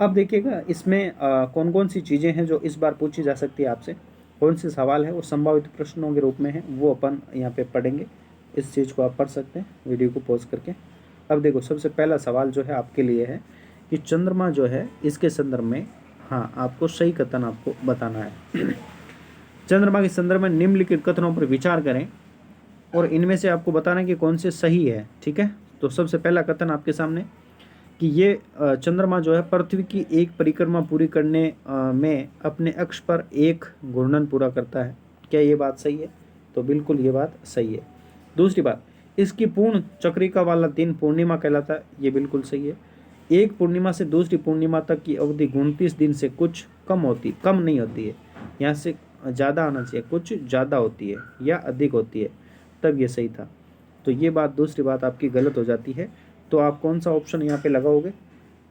अब देखिएगा इसमें कौन कौन सी चीज़ें हैं जो इस बार पूछी जा सकती है आपसे, कौन से सवाल है वो संभावित प्रश्नों के रूप में है, वो अपन यहाँ पे पढ़ेंगे। इस चीज़ को आप पढ़ सकते हैं वीडियो को पॉज करके। अब देखो सबसे पहला सवाल जो है आपके लिए है कि चंद्रमा जो है इसके संदर्भ में, हाँ आपको सही कथन आपको बताना है। चंद्रमा के संदर्भ में निम्नलिखित कथनों पर विचार करें और इनमें से आपको बताना है कि कौन से सही है, ठीक है। तो सबसे पहला कथन आपके सामने कि ये चंद्रमा जो है पृथ्वी की एक परिक्रमा पूरी करने में अपने अक्ष पर एक घूर्णन पूरा करता है। क्या ये बात सही है? तो बिल्कुल ये बात सही है। दूसरी बात, इसकी पूर्ण चक्रिका वाला दिन पूर्णिमा कहलाता है। ये बिल्कुल सही है। एक पूर्णिमा से दूसरी पूर्णिमा तक की अवधि 29 दिन से कुछ कम नहीं होती है, यहाँ से ज़्यादा आना चाहिए, कुछ ज़्यादा होती है या अधिक होती है, तब ये सही था। तो ये बात, दूसरी बात आपकी गलत हो जाती है। तो आप कौन सा ऑप्शन यहाँ पे लगाओगे,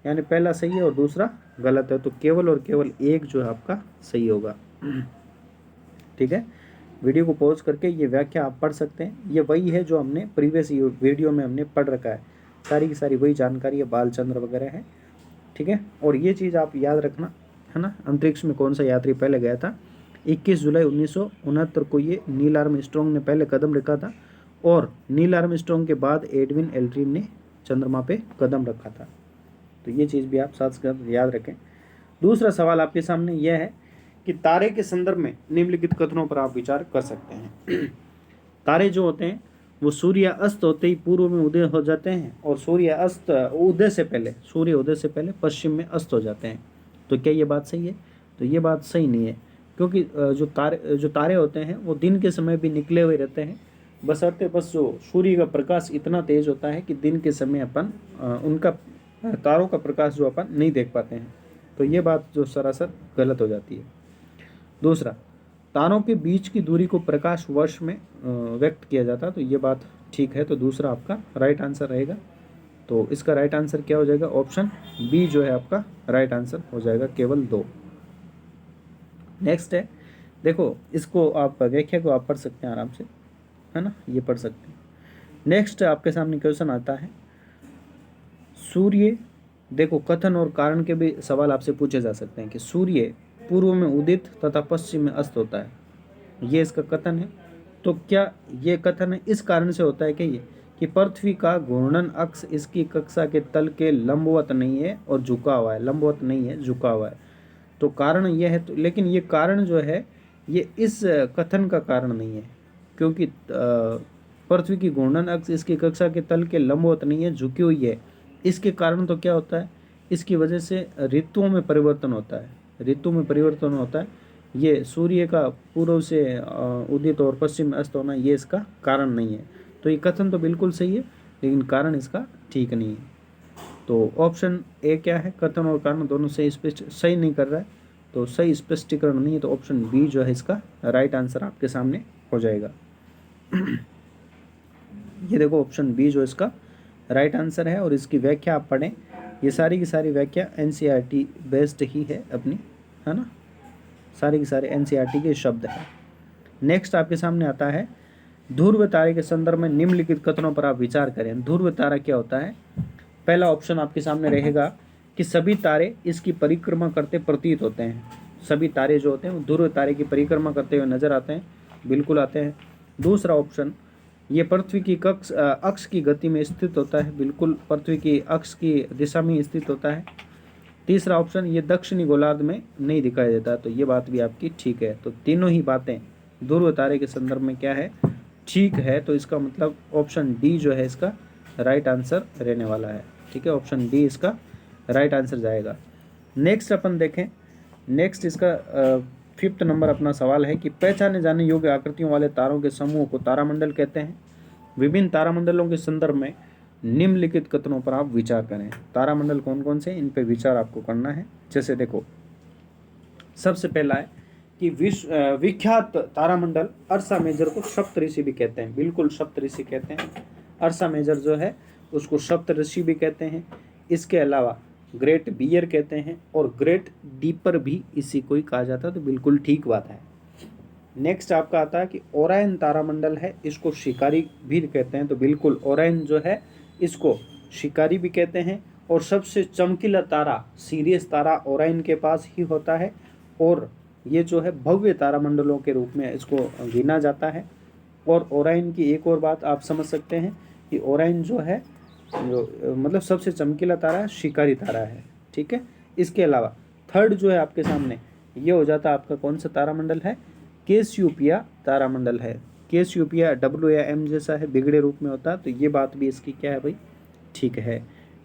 यानी पहला सही है और दूसरा गलत है, तो केवल और केवल एक जो है आपका सही होगा, ठीक है। वीडियो को पॉज करके ये व्याख्या आप पढ़ सकते हैं। ये वही है जो हमने प्रीवियस वीडियो में हमने पढ़ रखा है, सारी की सारी वही जानकारी है, बालचंद्र वगैरह है, ठीक है। और ये चीज़ आप याद रखना, है ना। अंतरिक्ष में कौन सा यात्री पहले गया था? 21 जुलाई 1969 को ये नील आर्मस्ट्रांग ने पहले कदम रखा था, और नील आर्मस्ट्रांग के बाद एडविन एल्ड्रिन ने चंद्रमा पे कदम रखा था। तो ये चीज़ भी आप साथ याद रखें। दूसरा सवाल आपके सामने यह है कि तारे के संदर्भ में निम्नलिखित कथनों पर आप विचार कर सकते हैं। तारे जो होते हैं वो सूर्य अस्त होते ही पूर्व में उदय हो जाते हैं, और सूर्य उदय से पहले पश्चिम में अस्त हो जाते हैं। तो क्या ये बात सही है? तो ये बात सही नहीं है, क्योंकि जो तारे होते हैं वो दिन के समय भी निकले हुए रहते हैं, बशर्ते बस जो सूर्य का प्रकाश इतना तेज होता है कि दिन के समय अपन उनका तारों का प्रकाश जो अपन नहीं देख पाते हैं। तो ये बात जो सरासर गलत हो जाती है। दूसरा, तारों के बीच की दूरी को प्रकाश वर्ष में व्यक्त किया जाता है। तो ये बात ठीक है, तो दूसरा आपका राइट आंसर रहेगा। तो इसका राइट आंसर क्या हो जाएगा? ऑप्शन बी जो है आपका राइट आंसर हो जाएगा, केवल 2। नेक्स्ट है, देखो इसको आप व्याख्या को आप पढ़ सकते हैं आराम से, है ना, ये पढ़ सकते हैं। नेक्स्ट आपके सामने क्वेश्चन आता है, सूर्य, देखो कथन और कारण के भी सवाल आपसे पूछे जा सकते हैं कि सूर्य पूर्व में उदित तथा पश्चिम में अस्त होता है, ये इसका कथन है। तो क्या ये कथन है इस कारण से होता है कि पृथ्वी का घूर्णन अक्ष इसकी कक्षा के तल के लंबवत नहीं है और झुका हुआ है, लंबवत नहीं है, झुका हुआ है। तो कारण यह है, तो लेकिन ये कारण जो है ये इस कथन का कारण नहीं है, क्योंकि पृथ्वी की घूर्णन अक्ष इसकी कक्षा के तल के लंबवत नहीं है, झुकी हुई है। इसके कारण तो क्या होता है, इसकी वजह से ऋतुओं में परिवर्तन होता है, ऋतु में परिवर्तन होता है। ये सूर्य का पूर्व से उदित और पश्चिम में अस्त होना, ये इसका कारण नहीं है। तो ये कथन तो बिल्कुल सही है, लेकिन कारण इसका ठीक नहीं है। तो ऑप्शन ए क्या है, कथन और कारण दोनों सही नहीं कर रहा है, तो सही स्पष्टीकरण नहीं है। तो ऑप्शन बी जो है इसका राइट आंसर आपके सामने हो जाएगा। ये देखो ऑप्शन बी जो इसका राइट आंसर है, और इसकी व्याख्या आप पढ़ें। ये सारी की सारी व्याख्या एनसीईआरटी बेस्ड ही है अपनी, है ना, सारे के सारे एनसीईआरटी के शब्द हैं। नेक्स्ट आपके सामने आता है, ध्रुव तारे के संदर्भ में निम्नलिखित कथनों पर आप विचार करें। ध्रुव तारा क्या होता है? पहला ऑप्शन आपके सामने रहेगा कि सभी तारे इसकी परिक्रमा करते प्रतीत होते हैं। सभी तारे जो होते हैं वो ध्रुव तारे की परिक्रमा करते हुए नजर आते हैं, बिल्कुल आते हैं। दूसरा ऑप्शन, ये पृथ्वी की अक्ष की गति में स्थित होता है, बिल्कुल पृथ्वी की अक्ष की दिशा में स्थित होता है। तीसरा ऑप्शन, ये दक्षिणी गोलार्ध में नहीं दिखाई देता, तो ये बात भी आपकी ठीक है। तो तीनों ही बातें ध्रुव तारे के संदर्भ में क्या है, ठीक है। तो इसका मतलब ऑप्शन डी जो है इसका राइट आंसर रहने वाला है, ठीक है। ऑप्शन डी इसका राइट आंसर जाएगा। नेक्स्ट अपन देखें, नेक्स्ट इसका 5th नंबर अपना सवाल है कि पहचाने जाने योग्य आकृतियों वाले तारों के समूह को तारामंडल कहते हैं। विभिन्न तारामंडलों के संदर्भ में निम्नलिखित कथनों पर आप विचार करें। तारामंडल कौन कौन से, इन पे विचार आपको करना है। जैसे देखो, सबसे पहला है कि विख्यात तारामंडल अर्सा मेजर को सप्तऋषि भी कहते हैं। बिल्कुल सप्तऋषि कहते हैं। अर्सा मेजर जो है उसको सप्तऋषि भी कहते हैं। इसके अलावा ग्रेट बियर कहते हैं और ग्रेट डीपर भी इसी को ही कहा जाता है। तो बिल्कुल ठीक बात है। नेक्स्ट आपका आता है कि ओरायन तारामंडल है, इसको शिकारी भी कहते हैं। तो बिल्कुल ओरायन जो है इसको शिकारी भी कहते हैं। और सबसे चमकीला तारा, सीरियस तारा ओरायन के पास ही होता है और ये जो है भव्य तारामंडलों के रूप में इसको गिना जाता है। और ओरायन की एक और बात आप समझ सकते हैं कि ओरायन जो है जो मतलब सबसे चमकीला तारा है, शिकारी तारा है। ठीक है। इसके अलावा थर्ड जो है आपके सामने ये हो जाता है आपका कौन सा तारामंडल है, कैसियोपिया तारामंडल है। कैसियोपिया W या M जैसा है, बिगड़े रूप में होता है। तो ये बात भी इसकी क्या है भाई, ठीक है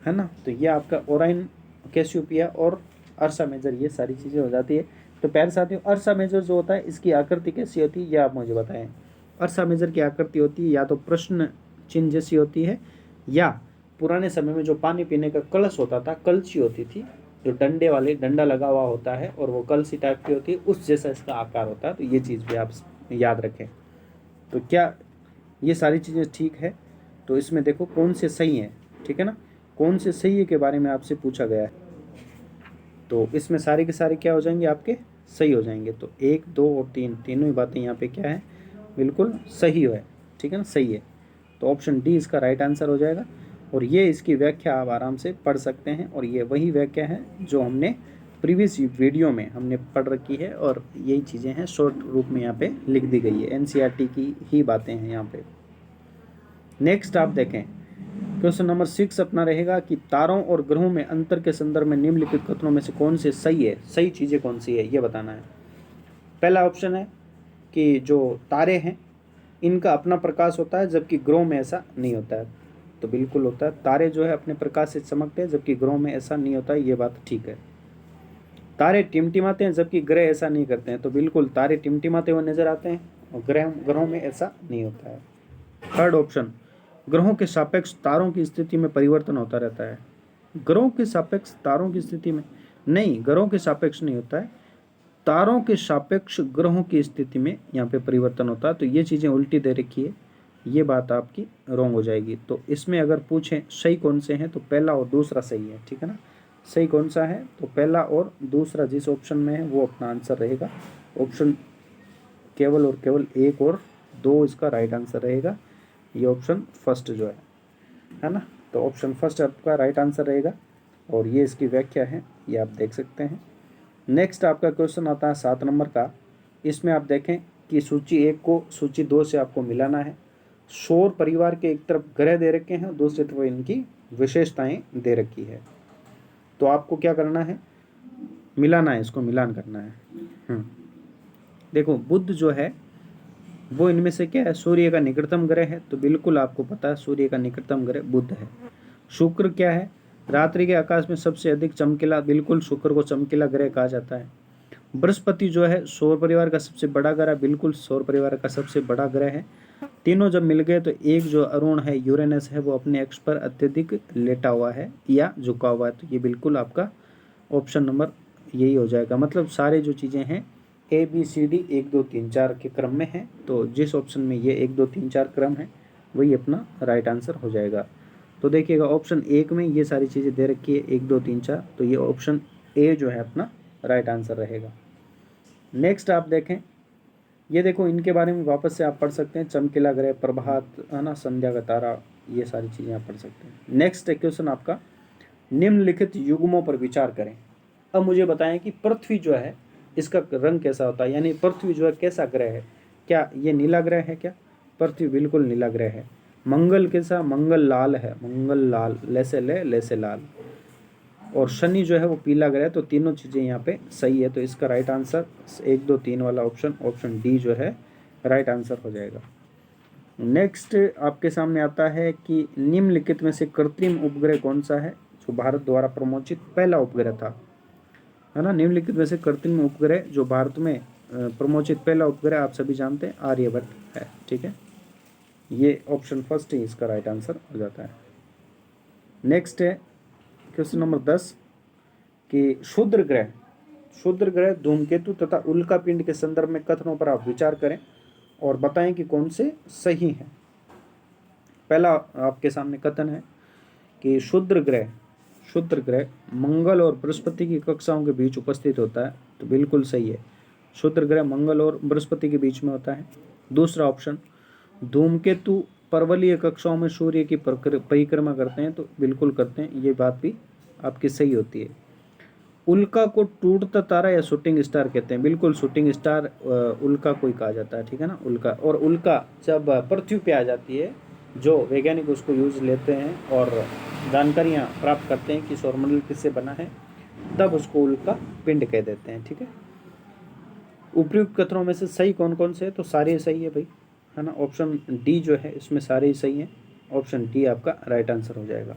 ना। तो ये आपका ओरायन, कैसियोपिया और अर्सा मेजर, ये सारी चीज़ें हो जाती है। तो प्यारे साथियों, अर्सा मेजर जो होता है इसकी आकृति कैसी होती है ये आप मुझे बताएं। अर्सा मेजर की आकृति होती है या तो प्रश्न चिन्ह जैसी होती है, या पुराने समय में जो पानी पीने का कलश होता था, कलछी होती थी, जो डंडे वाले, डंडा लगा हुआ होता है और वो कलसी टाइप की होती है, उस जैसा इसका आकार होता है। तो ये चीज़ भी आप याद रखें। तो क्या ये सारी चीज़ें ठीक है? तो इसमें देखो कौन से सही हैं, ठीक है ना, कौन से सही है के बारे में आपसे पूछा गया है। तो इसमें सारे के सारे क्या हो जाएंगे, आपके सही हो जाएंगे। तो 1, 2 और 3 तीनों ही बातें यहाँ पे क्या है, बिल्कुल सही है, ठीक है ना, सही है। तो ऑप्शन डी इसका राइट आंसर हो जाएगा। और ये इसकी व्याख्या आप आराम से पढ़ सकते हैं और ये वही व्याख्या है जो हमने प्रीवियस वीडियो में हमने पढ़ रखी है और यही चीज़ें हैं शॉर्ट रूप में यहाँ पे लिख दी गई है। NCERT की ही बातें हैं यहाँ पे। नेक्स्ट आप देखें, क्वेश्चन नंबर 6 अपना रहेगा कि तारों और ग्रहों में अंतर के संदर्भ में निम्नलिखित कथनों में से कौन से सही है, सही चीज़ें कौन सी है ये बताना है। पहला ऑप्शन है कि जो तारे हैं इनका अपना प्रकाश होता है जबकि ग्रहों में ऐसा नहीं होता है। तो बिल्कुल होता है, तारे जो है अपने प्रकाश से चमकते हैं जबकि ग्रहों में ऐसा नहीं होता है, ये बात ठीक है। तारे टिमटिमाते हैं जबकि ग्रह ऐसा नहीं करते हैं। तो बिल्कुल तारे टिमटिमाते हुए नजर आते हैं और ग्रहों में ऐसा नहीं होता है। थर्ड ऑप्शन, ग्रहों के सापेक्ष तारों की स्थिति में परिवर्तन होता रहता है। ग्रहों के सापेक्ष तारों की स्थिति में नहीं, ग्रहों के सापेक्ष नहीं होता है, तारों के सापेक्ष ग्रहों की स्थिति में यहाँ पे परिवर्तन होता है। तो ये चीज़ें उल्टी दे रखी है, ये बात आपकी रॉन्ग हो जाएगी। तो इसमें अगर पूछें सही कौन से हैं तो पहला और दूसरा सही है, ठीक है ना। सही कौन सा है, तो पहला और दूसरा जिस ऑप्शन में है वो अपना आंसर रहेगा। ऑप्शन केवल और केवल 1 और 2 इसका राइट आंसर रहेगा। ये ऑप्शन फर्स्ट जो है ना। तो ऑप्शन फर्स्ट आपका राइट आंसर रहेगा और ये इसकी व्याख्या है, ये आप देख सकते हैं। नेक्स्ट आपका क्वेश्चन आता है 7 नंबर का। इसमें आप देखें कि सूची 1 को सूची 2 से आपको मिलाना है। सौर परिवार के एक तरफ ग्रह दे रखे हैं, दूसरी तरफ इनकी विशेषताएं दे रखी है। तो आपको क्या करना है, मिलाना है, इसको मिलान करना है। देखो बुध जो है वो इनमें से क्या है, सूर्य का निकटतम ग्रह है। तो बिल्कुल आपको पता है सूर्य का निकटतम ग्रह बुध है। शुक्र क्या है, रात्रि के आकाश में सबसे अधिक चमकीला, बिल्कुल शुक्र को चमकीला ग्रह कहा जाता है। बृहस्पति जो है सौर परिवार का सबसे बड़ा ग्रह, बिल्कुल सौर परिवार का सबसे बड़ा ग्रह है। तीनों जब मिल गए तो एक जो अरुण है, यूरेनस है, वो अपने अक्ष पर अत्यधिक लेटा हुआ है या झुका हुआ है। तो ये बिल्कुल आपका ऑप्शन नंबर यही हो जाएगा। मतलब सारे जो चीज़ें हैं ABCD 1 2 3 4 के क्रम में है। तो जिस ऑप्शन में ये 1 2 3 4 क्रम है वही अपना राइट आंसर हो जाएगा। तो देखिएगा ऑप्शन 1 में ये सारी चीज़ें दे रखी है 1 2 3 4, तो ये ऑप्शन A जो है अपना राइट आंसर रहेगा। नेक्स्ट आप देखें, ये देखो इनके बारे में वापस से आप पढ़ सकते हैं। चमकीला ग्रह, प्रभात है ना, संध्या का तारा, ये सारी चीज़ें आप पढ़ सकते हैं। नेक्स्ट क्वेश्चन आपका, निम्नलिखित युग्मों पर विचार करें। अब मुझे बताएं कि पृथ्वी जो है इसका रंग कैसा होता है, यानी पृथ्वी जो है कैसा ग्रह है। क्या ये नीला ग्रह है क्या, पृथ्वी बिल्कुल नीला ग्रह है। मंगल कैसा, मंगल लाल है, मंगल लाल, ले से लाल। और शनि जो है वो पीला ग्रह है। तो तीनों चीज़ें यहाँ पे सही है। तो इसका राइट आंसर 1 2 3 वाला ऑप्शन डी जो है राइट आंसर हो जाएगा। नेक्स्ट आपके सामने आता है कि निम्नलिखित में से कृत्रिम उपग्रह कौन सा है, जो भारत द्वारा प्रमोचित पहला उपग्रह था, है ना। निम्नलिखित में से कृत्रिम उपग्रह जो भारत में प्रमोचित पहला उपग्रह आप सभी जानते हैं आर्यभट्ट है, ठीक है। ये ऑप्शन फर्स्ट ही इसका राइट आंसर हो जाता है। नेक्स्ट है क्वेश्चन नंबर 10 कि क्षुद्र ग्रह धूमकेतु तथा उल्का पिंड के संदर्भ में कथनों पर आप विचार करें और बताएं कि कौन से सही हैं। पहला आपके सामने कथन है कि क्षुद्र ग्रह मंगल और बृहस्पति की कक्षाओं के बीच उपस्थित होता है, तो बिल्कुल सही है। क्षुद्र ग्रह मंगल और बृहस्पति के बीच में होता है। दूसरा ऑप्शन, धूमकेतु पर्वलीय कक्षाओं में सूर्य की परिक्रमा करते हैं, तो बिल्कुल करते हैं, ये बात भी आपकी सही होती है। उल्का को टूटता तारा या शूटिंग स्टार कहते हैं, बिल्कुल शूटिंग स्टार उल्का को ही कहा जाता है, ठीक है ना। उल्का, और उल्का जब पृथ्वी पे आ जाती है, जो वैज्ञानिक उसको यूज लेते हैं और जानकारियाँ प्राप्त करते हैं कि सौरमंडल किससे बना है, तब उसको उल्का पिंड कह देते हैं, ठीक है। उपयुक्त कथनों में से सही कौन कौन से है, तो सारे सही है भाई, है ना। ऑप्शन डी जो है इसमें सारे ही सही हैं, ऑप्शन डी आपका राइट आंसर हो जाएगा।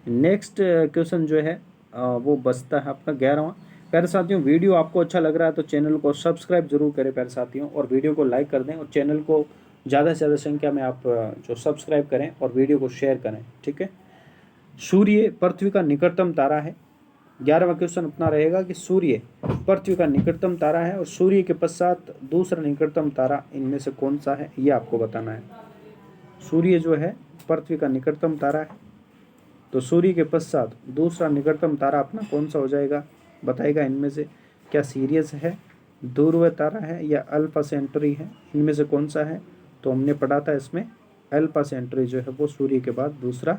नेक्स्ट क्वेश्चन जो है वो बचता है आपका 11वां। प्यारे साथियों, वीडियो आपको अच्छा लग रहा है तो चैनल को सब्सक्राइब जरूर करें प्यारे साथियों, और वीडियो को लाइक कर दें, और चैनल को ज़्यादा से ज़्यादा संख्या में आप जो सब्सक्राइब करें और वीडियो को शेयर करें, ठीक है। सूर्य पृथ्वी का निकटतम तारा है। 11वां क्वेश्चन अपना रहेगा कि सूर्य पृथ्वी का निकटतम तारा है और सूर्य के पश्चात दूसरा निकटतम तारा इनमें से कौन सा है, ये आपको बताना है। सूर्य जो है पृथ्वी का निकटतम तारा है, तो सूर्य के पश्चात दूसरा निकटतम तारा अपना कौन सा हो जाएगा, बताएगा इनमें से। क्या सीरियस है, ध्रुव तारा है, या अल्फा सेंटरी है, इनमें से कौन सा है। तो हमने पढ़ा था इसमें अल्फा सेंटरी जो है वो सूर्य के बाद दूसरा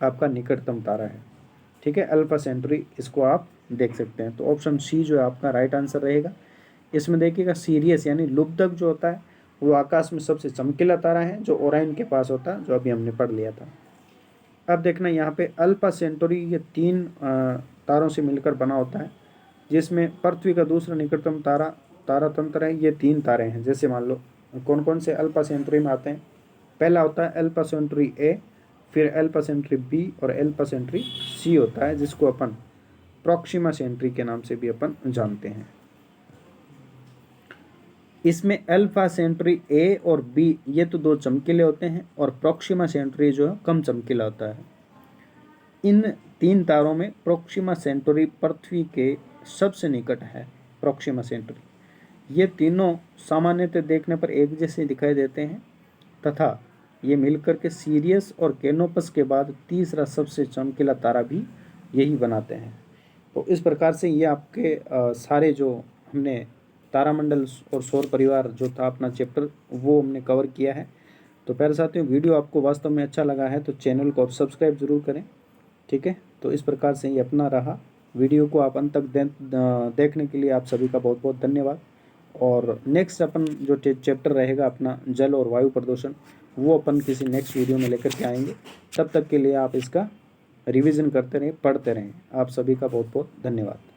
आपका निकटतम तारा है, ठीक है। अल्फा सेंटरी इसको आप देख सकते हैं, तो ऑप्शन सी जो है आपका राइट आंसर रहेगा। इसमें देखिएगा सीरियस यानी लुब्धक जो होता है वो आकाश में सबसे चमकीला तारा है, जो ओराइन के पास होता है, जो अभी हमने पढ़ लिया था। अब देखना यहाँ पे अल्फा सेंटोरी ये 3 तारों से मिलकर बना होता है, जिसमें पृथ्वी का दूसरा निकटतम तारा तंत्र है, ये 3 तारे हैं। जैसे मान लो कौन कौन से अल्फा सेंटोरी में आते हैं। पहला होता है अल्फा सेंटोरी ए, फिर अल्फा सेंटोरी बी और अल्फा सेंटोरी सी होता है, जिसको अपन प्रॉक्सिमा सेंटरी के नाम से भी अपन जानते हैं। इसमें अल्फा सेंटरी ए और बी ये तो 2 चमकीले होते हैं, और प्रॉक्सिमा सेंटरी जो है कम चमकीला होता है। इन 3 तारों में प्रॉक्सिमा सेंटरी पृथ्वी के सबसे निकट है। प्रॉक्सिमा सेंटरी ये तीनों सामान्यतः देखने पर एक जैसे दिखाई देते हैं, तथा ये मिलकर के सीरियस और कैनोपस के बाद तीसरा सबसे चमकीला तारा भी यही बनाते हैं। तो इस प्रकार से ये आपके सारे जो हमने तारामंडल और सौर परिवार जो था अपना चैप्टर वो हमने कवर किया है। तो प्यारे साथियों, वीडियो आपको वास्तव में अच्छा लगा है तो चैनल को आप सब्सक्राइब जरूर करें, ठीक है। तो इस प्रकार से ये अपना रहा। वीडियो को आप अंत तक देखने के लिए आप सभी का बहुत बहुत धन्यवाद। और नेक्स्ट अपन जो चैप्टर रहेगा अपना जल और वायु प्रदूषण, वो अपन किसी नेक्स्ट वीडियो में लेकर के आएंगे। तब तक के लिए आप इसका रिवीजन करते रहें, पढ़ते रहें। आप सभी का बहुत बहुत धन्यवाद।